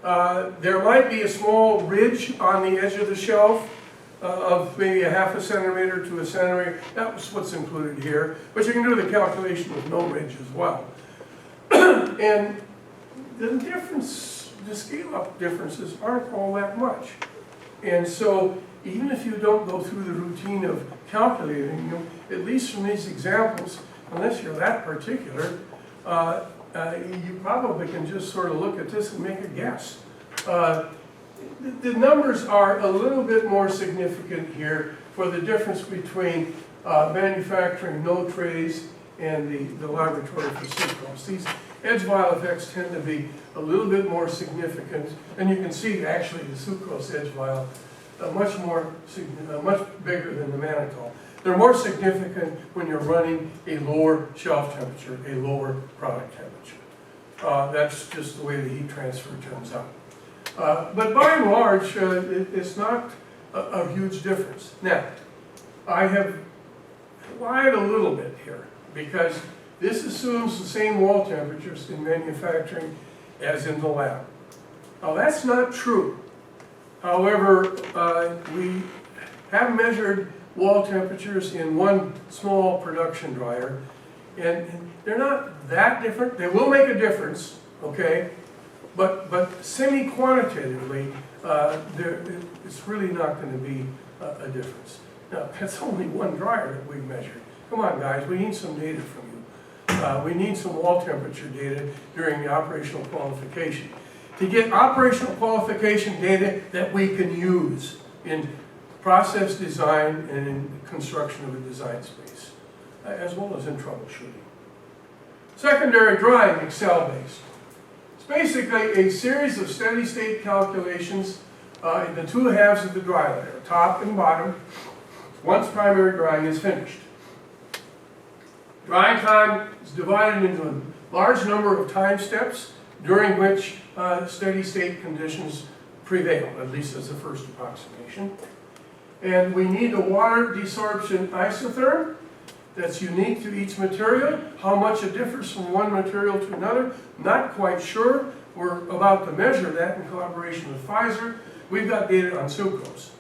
There might be a small ridge on the edge of the shelf of maybe a ½ centimeter to a centimeter. That's what's included here. But you can do the calculation with no ridge as well. And the difference, the scale-up differences aren't all that much. And so even if you don't go through the routine of calculating them, at least from these examples, unless you're that particular, you probably can just sort of look at this and make a guess. The numbers are a little bit more significant here for the difference between manufacturing no trays and the laboratory for sucrose. These edge vial effects tend to be a little bit more significant, and you can see actually the sucrose edge vial much bigger than the mannitol. They're more significant when you're running a lower shelf temperature, a lower product temperature. That's just the way the heat transfer turns out. But by and large, it's not a huge difference. Now, I have lied a little bit here, because this assumes the same wall temperatures in manufacturing as in the lab. Now, that's not true. However, we have measured wall temperatures in one small production dryer, and they're not that different. They will make a difference, okay? But semi-quantitatively, it's really not going to be a difference. Now, that's only one dryer that we've measured. Come on, guys, we need some data from you. We need some wall temperature data during the operational qualification, to get operational qualification data that we can use in process design and in construction of a design space, as well as in troubleshooting. Secondary drying, Excel-based. It's basically a series of steady-state calculations in the two halves of the dry layer, top and bottom. once primary drying is finished. Drying time is divided into a large number of time steps during which steady state conditions prevail, at least as a first approximation. And we need a water desorption isotherm that's unique to each material. How much it differs from one material to another, not quite sure. We're about to measure that in collaboration with Pfizer. We've got data on sucrose.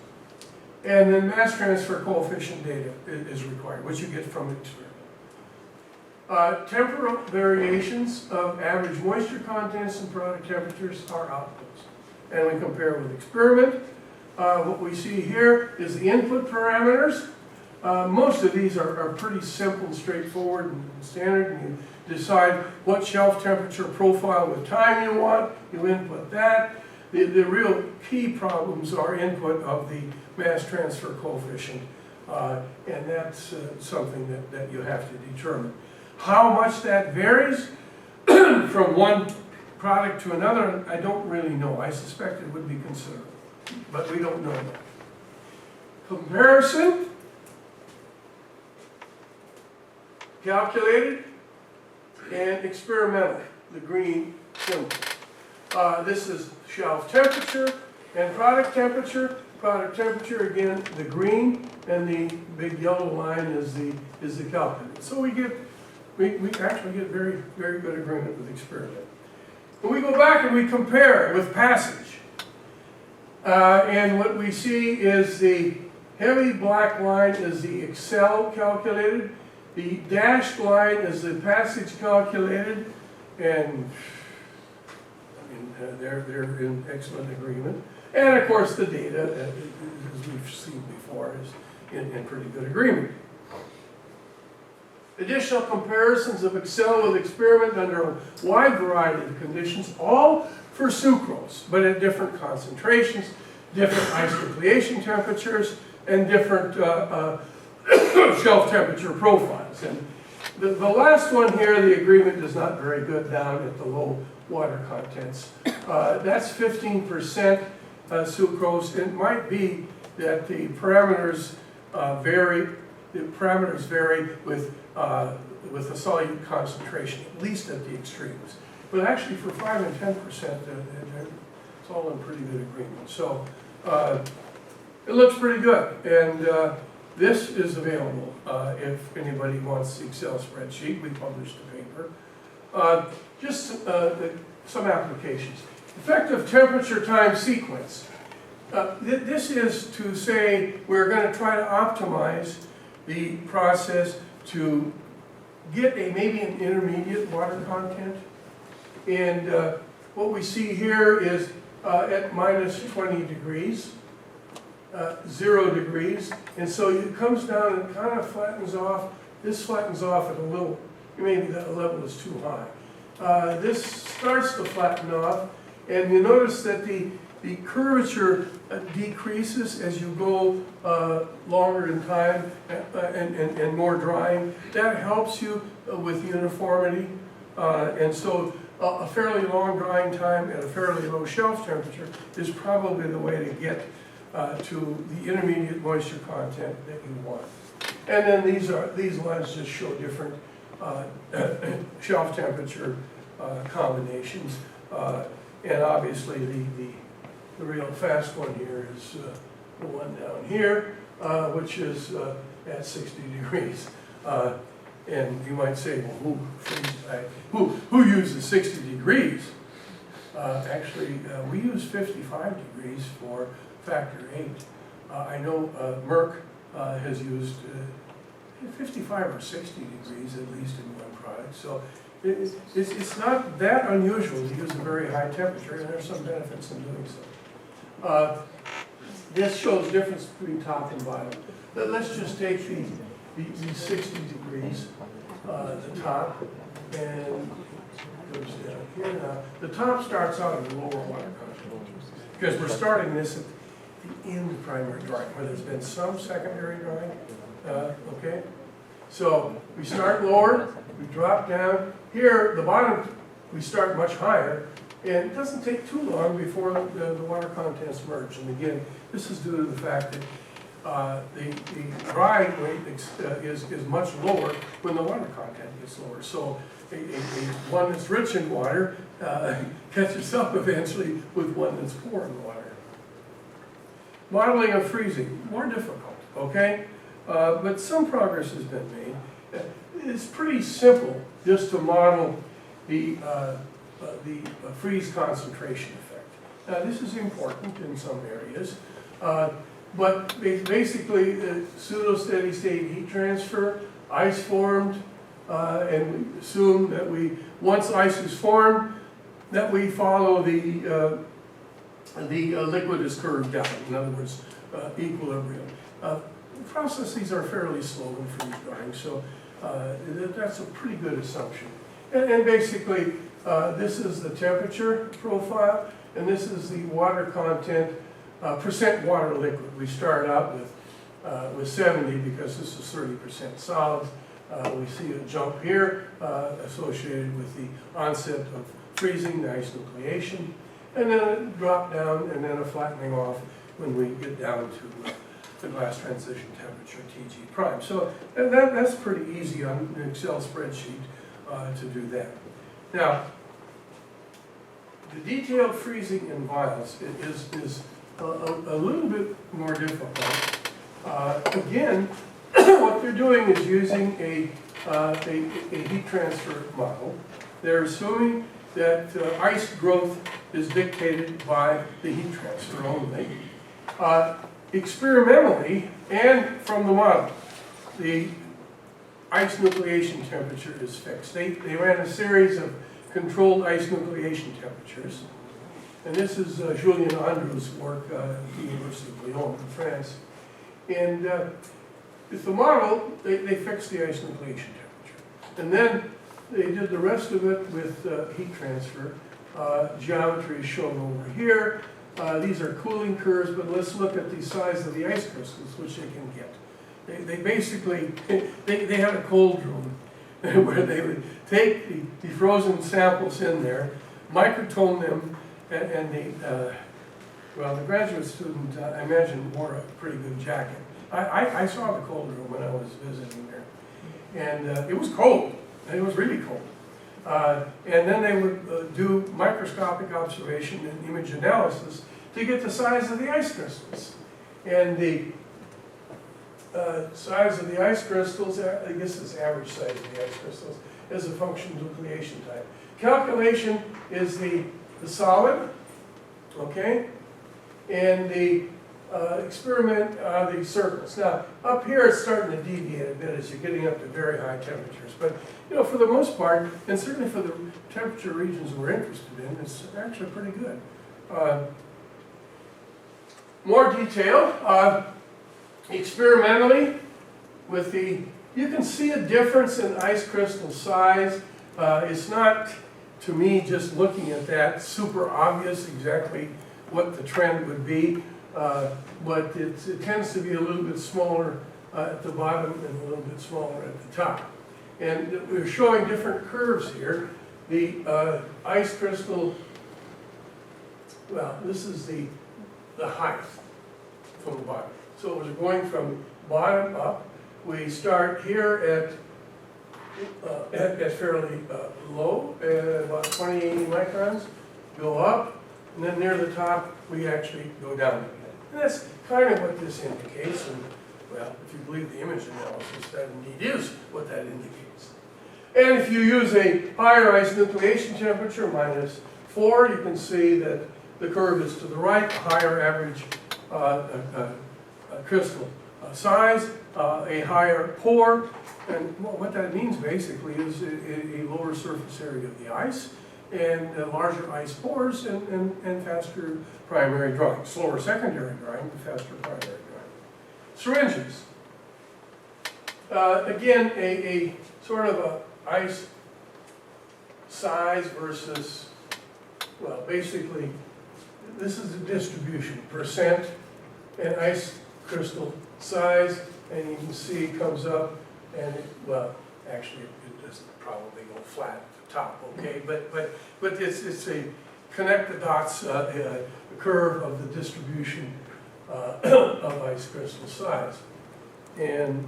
And then mass transfer coefficient data is required, which you get from the experiment. Temporal variations of average moisture contents and product temperatures are outputs. And we compare with experiment. What we see here is the input parameters. Most of these are pretty simple, straightforward, and standard. And you decide what shelf temperature profile with time you want. You input that. The real key problems are input of the mass transfer coefficient. And that's something that you have to determine. How much that varies from one product to another, I don't really know. I suspect it would be considerable, but we don't know that. Comparison, calculated, and experimental, the green symbol. This is shelf temperature and product temperature. Product temperature, again, the green, and the big yellow line is the calculated. So we actually get very, very good agreement with experiment. And we go back and we compare with passage. And what we see is the heavy black line is the Excel calculated. The dashed line is the passage calculated. And I mean, they're in excellent agreement. And of course the data, as we've seen before, is in pretty good agreement. Additional comparisons of Excel with experiment under a wide variety of conditions, all for sucrose, but at different concentrations, different isonucleation temperatures, and different shelf temperature profiles. And the last one here, the agreement is not very good down at the low water contents. That's 15% sucrose. It might be that the parameters vary. The parameters vary with the solute concentration, at least at the extremes. But actually for 5 and 10%, it's all in pretty good agreement. So it looks pretty good. And this is available if anybody wants the Excel spreadsheet. We published the paper. Just some applications. Effective temperature time sequence. This is to say we're going to try to optimize the process to get maybe an intermediate water content. And what we see here is at minus 20 degrees, 0 degrees. And so it comes down and kind of flattens off. This flattens off at a little, maybe that level is too high. This starts to flatten off. And you notice that the curvature decreases as you go longer in time and more drying. That helps you with uniformity. And so a fairly long drying time at a fairly low shelf temperature is probably the way to get to the intermediate moisture content that you want. And then these lines just show different shelf temperature combinations. And obviously the real fast one here is the one down here, which is at 60 degrees. And you might say, well, who uses 60 degrees? Actually, we use 55 degrees for factor 8. I know Merck has used 55 or 60 degrees at least in one product. So it's not that unusual to use a very high temperature, and there's some benefits in doing so. This shows difference between top and bottom. Let's just take the 60 degrees, the top, and goes down here. Now, the top starts out at a lower water content because we're starting this at the end of primary drying, where there's been some secondary drying. Okay, so we start lower, we drop down. Here, the bottom, we start much higher, and it doesn't take too long before the water contents merge. And again, this is due to the fact that the drying rate is much lower when the water content gets lower. So one that's rich in water catches up eventually with one that's poor in water. Modeling of freezing, more difficult, okay? But some progress has been made. It's pretty simple just to model the freeze concentration effect. Now this is important in some areas, but basically pseudo-steady state heat transfer, ice formed, and we assume that once ice is formed, that we follow the liquid is curved down, in other words, equilibrium. Processes are fairly slow in freeze drying, so that's a pretty good assumption. And basically, this is the temperature profile, and this is the water content, percent water liquid. We start out with 70 because this is 30% solids. We see a jump here associated with the onset of freezing, the ice nucleation, and then a drop down, and then a flattening off when we get down to the glass transition temperature, Tg prime. So that's pretty easy on an Excel spreadsheet to do that. Now, the detailed freezing in vials is a little bit more difficult. Again, what they're doing is using a heat transfer model. They're assuming that ice growth is dictated by the heat transfer only. Experimentally and from the model, the ice nucleation temperature is fixed. They ran a series of controlled ice nucleation temperatures. And this is Julien Andrews' work at the University of Lyon in France. And with the model, they fixed the ice nucleation temperature. And then they did the rest of it with heat transfer. Geometry is shown over here. These are cooling curves, but let's look at the size of the ice crystals, which they can get. They basically, they had a cold room where they would take the frozen samples in there, microtome them, and the graduate student, I imagine, wore a pretty good jacket. I saw the cold room when I was visiting there. And it was cold. It was really cold. And then they would do microscopic observation and image analysis to get the size of the ice crystals. And the size of the ice crystals, I guess it's average size of the ice crystals, is a function of nucleation type. Calculation is the solid, okay? And the experiment are the circles. Now, up here it's starting to deviate a bit as you're getting up to very high temperatures. But, you know, for the most part, and certainly for the temperature regions we're interested in, it's actually pretty good. More detail, experimentally, with you can see a difference in ice crystal size. It's not, to me, just looking at that, super obvious exactly what the trend would be. But it tends to be a little bit smaller at the bottom and a little bit smaller at the top. And we're showing different curves here. The ice crystal, well, this is the height from the bottom. So we're going from bottom up. We start here at fairly low, about 2080 microns, go up, and then near the top, we actually go down again. And that's kind of what this indicates, and well, if you believe the image analysis, that indeed is what that indicates. And if you use a higher ice nucleation temperature, -4, you can see that the curve is to the right, higher average crystal size, a higher pore, and what that means basically is a lower surface area of the ice, and larger ice pores, and faster primary drying. Slower secondary drying, but faster primary drying. Syringes. Again, a sort of a ice size versus, well, basically, this is the distribution, percent and ice crystal size, and you can see it comes up, and well, actually it doesn't probably go flat at the top, okay, but it's a connect the dots curve of the distribution of ice crystal size. And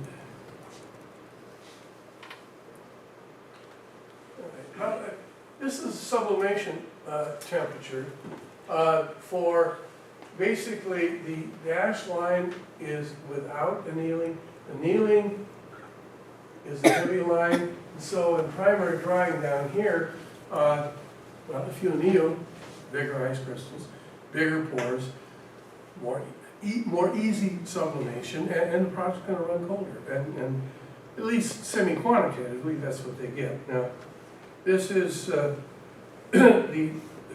this is sublimation temperature for basically the dashed line is without annealing. Annealing is the heavy line. And so in primary drying down here, well, if you anneal, bigger ice crystals, bigger pores, more easy sublimation, and the product's going to run colder. And at least semi-quantitatively, that's what they get. Now, this is the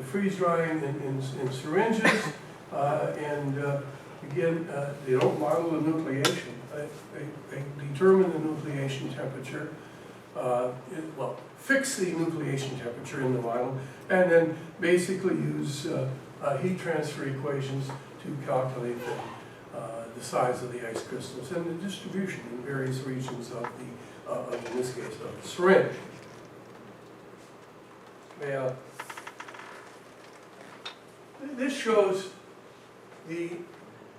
freeze drying in syringes, and again, they don't model the nucleation. They determine the nucleation temperature, well, fix the nucleation temperature in the model, and then basically use heat transfer equations to calculate the size of the ice crystals and the distribution in various regions of the, in this case, of the syringe. Now, this shows the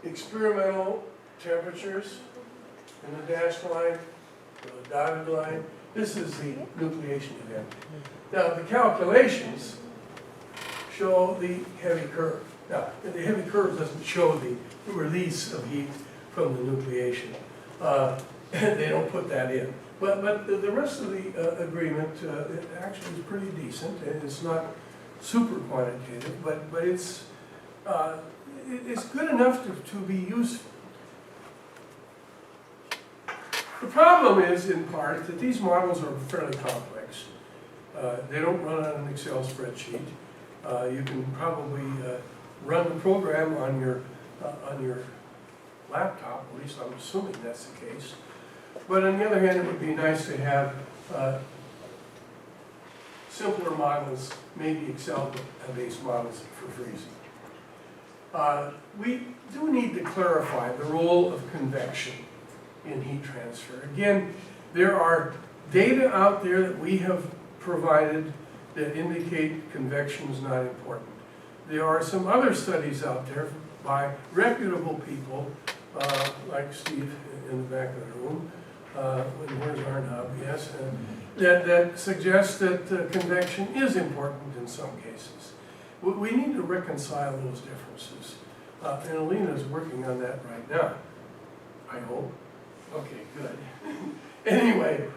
experimental temperatures in the dashed line, the dotted line. This is the nucleation event. Now, the calculations show the heavy curve. Now, the heavy curve doesn't show the release of heat from the nucleation. They don't put that in. But the rest of the agreement actually is pretty decent, and it's not super quantitative, but it's good enough to be useful. The problem is, in part, that these models are fairly complex. They don't run on an Excel spreadsheet. You can probably run the program on your laptop, at least I'm assuming that's the case. But on the other hand, it would be nice to have simpler models, maybe Excel-based models for freezing. We do need to clarify the role of convection in heat transfer. Again, there are data out there that we have provided that indicate convection is not important. There are some other studies out there by reputable people, like Steve in the back of the room, where's Arnab, yes, that suggest that convection is important in some cases. We need to reconcile those differences. And Alina is working on that right now, I hope. Okay, good. Anyway,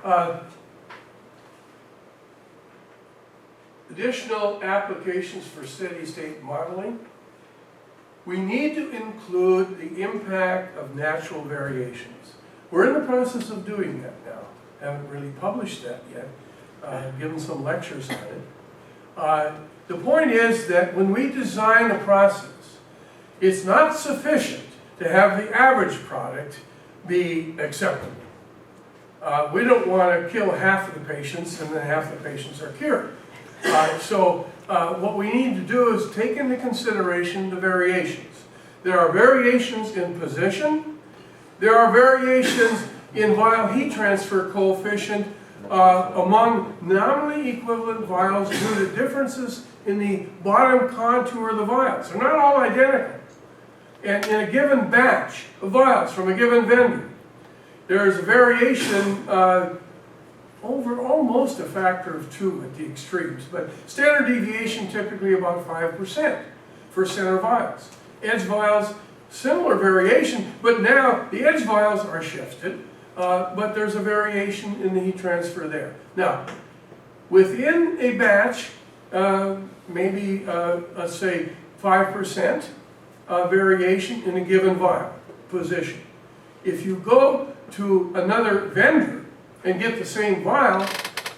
additional applications for steady-state modeling. We need to include the impact of natural variations. We're in the process of doing that now. Haven't really published that yet, given some lectures on it. The point is that when we design a process, it's not sufficient to have the average product be acceptable. We don't want to kill half of the patients and then half the patients are cured. So what we need to do is take into consideration the variations. There are variations in position. There are variations in vial heat transfer coefficient among nominally equivalent vials due to differences in the bottom contour of the vials. They're not all identical. And in a given batch of vials from a given vendor, there is a variation over almost a factor of 2 at the extremes, but standard deviation typically about 5% for center vials. Edge vials, similar variation, but now the edge vials are shifted, but there's a variation in the heat transfer there. Now, within a batch, maybe let's say 5% variation in a given vial position. If you go to another vendor and get the same vial,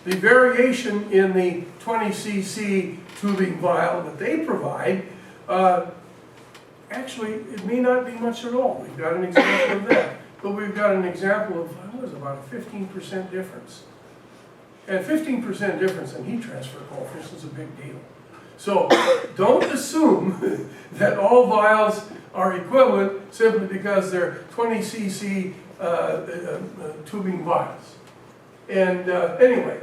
the variation in the 20 cc tubing vial that they provide, actually it may not be much at all. We've got an example of that. But we've got an example of, what was about a 15% difference. And 15% difference in heat transfer coefficient is a big deal. So don't assume that all vials are equivalent simply because they're 20 cc tubing vials. And anyway,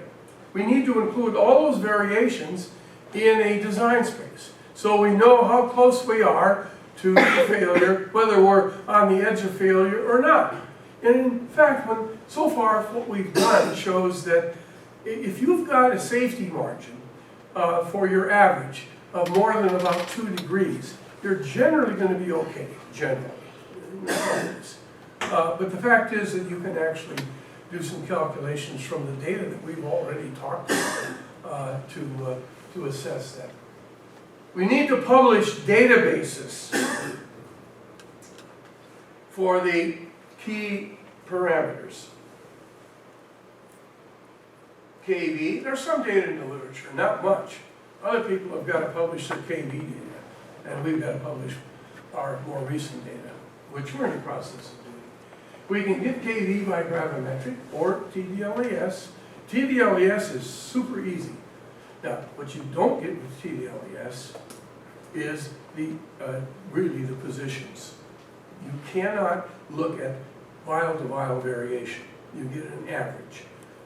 we need to include all those variations in a design space. So we know how close we are to to failure, whether we're on the edge of failure or not. And in fact, so far what we've done shows that if you've got a safety margin for your average of more than about 2 degrees, you're generally going to be okay, generally. But the fact is that you can actually do some calculations from the data that we've already talked about to assess that. We need to publish databases for the key parameters. KV, there's some data in the literature, not much. Other people have got to publish their KV data, and we've got to publish our more recent data, which we're in the process of doing. We can get KV by gravimetric or TDLES. TDLES is super easy. Now, what you don't get with TDLES is really the positions. You cannot look at vial to vial variation. You get an average.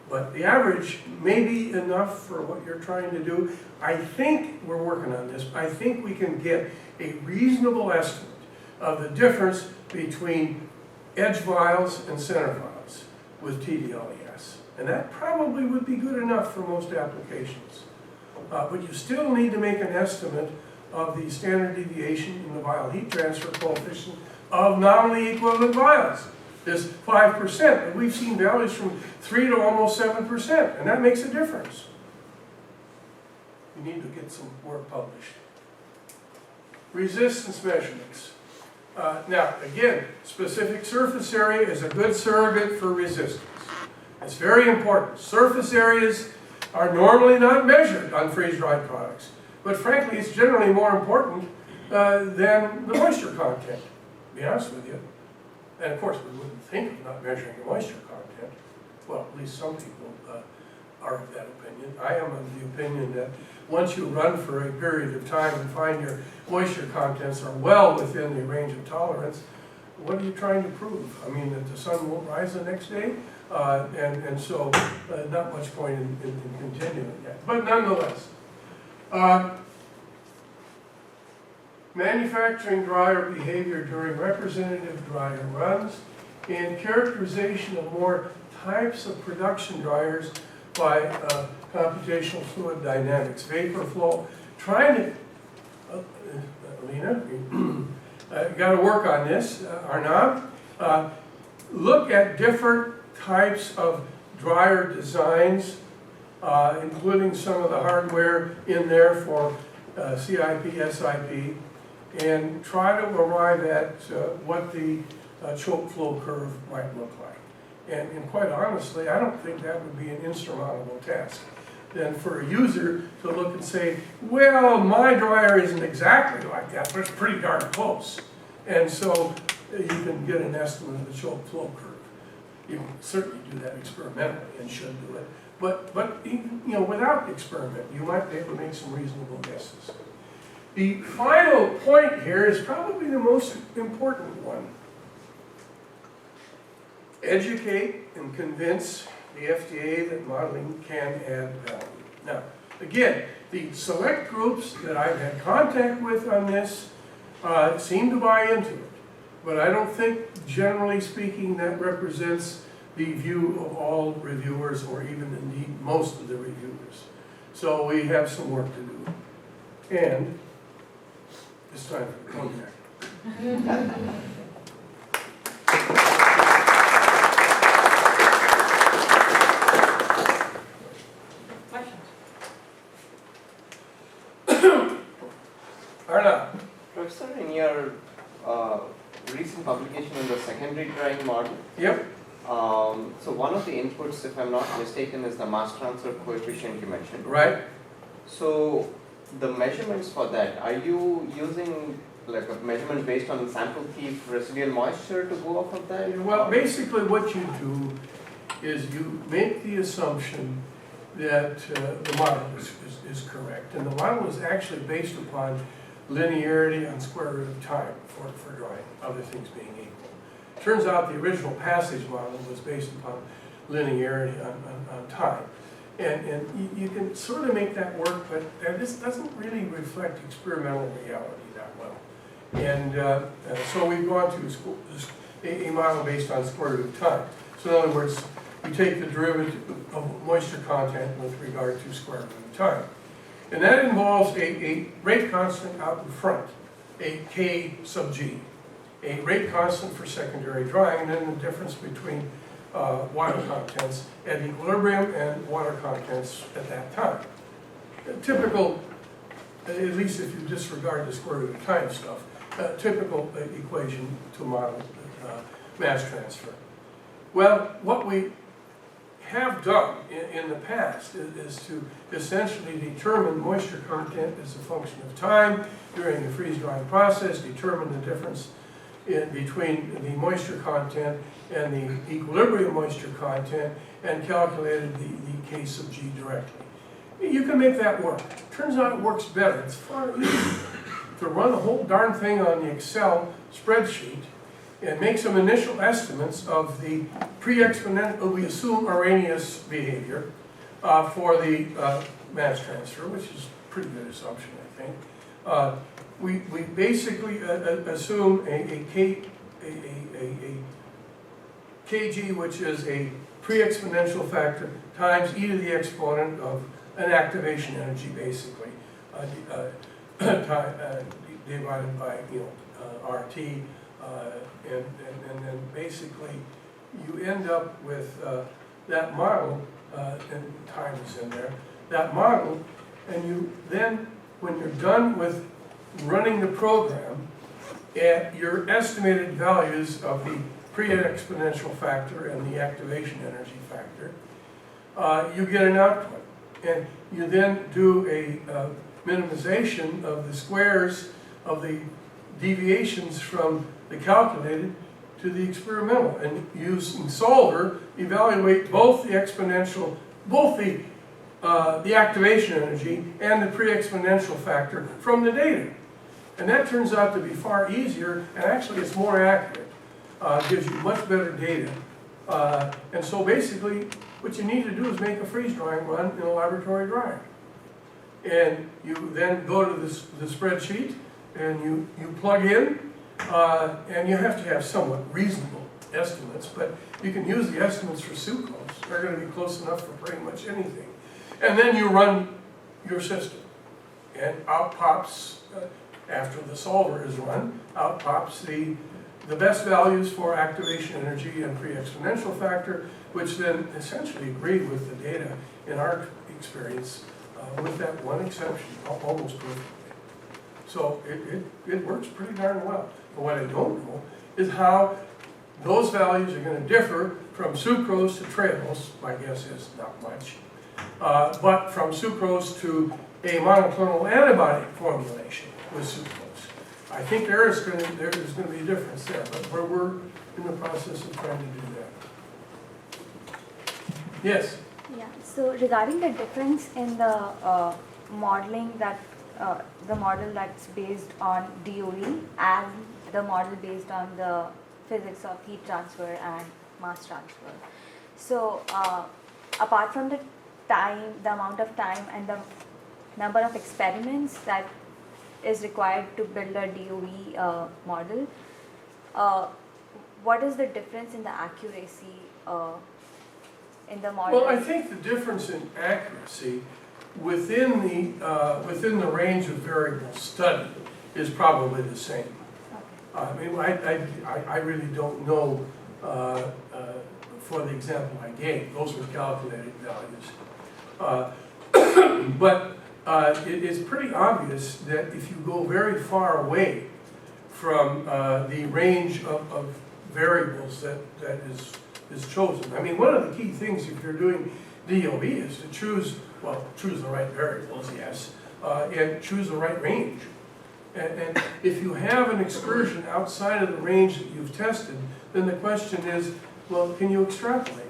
But the average may be enough for what you're trying to do. I think we're working on this. I think we can get a reasonable estimate of the difference between edge vials and center vials with TDLES. And that probably would be good enough for most applications. But you still need to make an estimate of the standard deviation in the vial heat transfer coefficient of nominally equivalent vials. Is 5%, and we've seen values from 3 to almost 7%, and that makes a difference. We need to get some work published. Resistance measurements. Now, again, specific surface area is a good surrogate for resistance. It's very important. Surface areas are normally not measured on freeze-dried products, but frankly, it's generally more important than the moisture content, to be honest with you. And of course, we wouldn't think of not measuring the moisture content. Well, at least some people are of that opinion. I am of the opinion that once you run for a period of time and find your moisture contents are well within the range of tolerance, what are you trying to prove? I mean, that the sun won't rise the next day? And so not much point in continuing that. But nonetheless, manufacturing dryer behavior during representative dryer runs, and characterization of more types of production dryers by computational fluid dynamics, vapor flow. Trying to, Lena, got to work on this, Arnav. Look at different types of dryer designs, including some of the hardware in there for CIP, SIP, and try to arrive at what the choke flow curve might look like. And quite honestly, I don't think that would be an insurmountable task. Then for a user to look and say, well, my dryer isn't exactly like that, but it's pretty darn close. And so you can get an estimate of the choke flow curve. You can certainly do that experimentally and should do it. But you know, without experiment, you might be able to make some reasonable guesses. The final point here is probably the most important one. Educate and convince the FDA that modeling can add value. Now, again, the select groups that I've had contact with on this seem to buy into it. But I don't think, generally speaking, that represents the view of all reviewers, or even indeed most of the reviewers. So we have some work to do. And it's time for the cognac. Arnav. Professor, in your recent publication on the secondary drying model, Yep. so one of the inputs, if I'm not mistaken, is the mass transfer coefficient you mentioned. Right. So the measurements for that, are you using like a measurement based on sample thief residual moisture to go off of that? Well, basically what you do is you make the assumption that the model is correct. And the model is actually based upon linearity on square root of time for drying, other things being equal. Turns out the original passage model was based upon linearity on time. And you can sort of make that work, but this doesn't really reflect experimental reality that well. And so we've gone to a model based on square root of time. So in other words, you take the derivative of moisture content with regard to square root of time. And that involves a rate constant out in front, a K sub G. A rate constant for secondary drying, and then the difference between water contents at equilibrium and water contents at that time. A typical, at least if you disregard the square root of time stuff, typical equation to model mass transfer. Well, what we have done in the past is to essentially determine moisture content as a function of time during the freeze-drying process, determine the difference between the moisture content and the equilibrium moisture content, and calculated the K sub G directly. You can make that work. Turns out it works better. It's far easier to run the whole darn thing on the Excel spreadsheet and make some initial estimates of the pre-exponential, we assume Arrhenius behavior for the mass transfer, which is a pretty good assumption, I think. We basically assume a kg, which is a pre-exponential factor, times e to the exponent of an activation energy, basically, divided by RT, and then basically you end up with that model, and time is in there, that model, and you then, when you're done with running the program at your estimated values of the pre-exponential factor and the activation energy factor, you get an output. And you then do a minimization of the squares of the deviations from the calculated to the experimental. And using solver, evaluate both the exponential, both the activation energy and the pre-exponential factor from the data. And that turns out to be far easier, and actually it's more accurate. Gives you much better data. And so basically, what you need to do is make a freeze drying run in a laboratory dryer. And you then go to the spreadsheet, and you plug in, and you have to have somewhat reasonable estimates, but you can use the estimates for sucrose. They're going to be close enough for pretty much anything. And then you run your system, and out pops, after the solver is run, out pops the best values for activation energy and pre-exponential factor, which then essentially agree with the data in our experience, with that one exception, almost perfectly. So it works pretty darn well. But what I don't know is how those values are going to differ from sucrose to trehalose. My guess is not much. But from sucrose to a monoclonal antibody formulation with sucrose. I think there's going to be a difference there, but we're in the process of trying to do that. Yes? Yeah, so regarding the difference in the modeling the model that's based on DOE and the model based on the physics of heat transfer and mass transfer. So apart from the time, the amount of time and the number of experiments that is required to build a DOE model, what is the difference in the accuracy in the model? Well, I think the difference in accuracy within the range of variables studied is probably the same. I mean, I really don't know for the example I gave. Those were calculated values. But it is pretty obvious that if you go very far away from the range of variables that is chosen. I mean, one of the key things if you're doing DOE is to choose the right variables, yes, and choose the right range. And if you have an excursion outside of the range that you've tested, then the question is, well, can you extrapolate?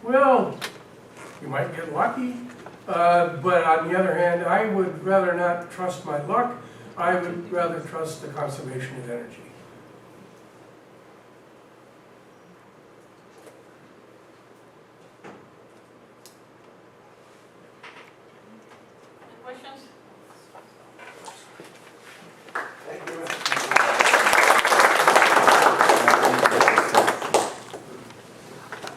Well, you might get lucky, but on the other hand, I would rather not trust my luck. I would rather trust the conservation of energy. Questions?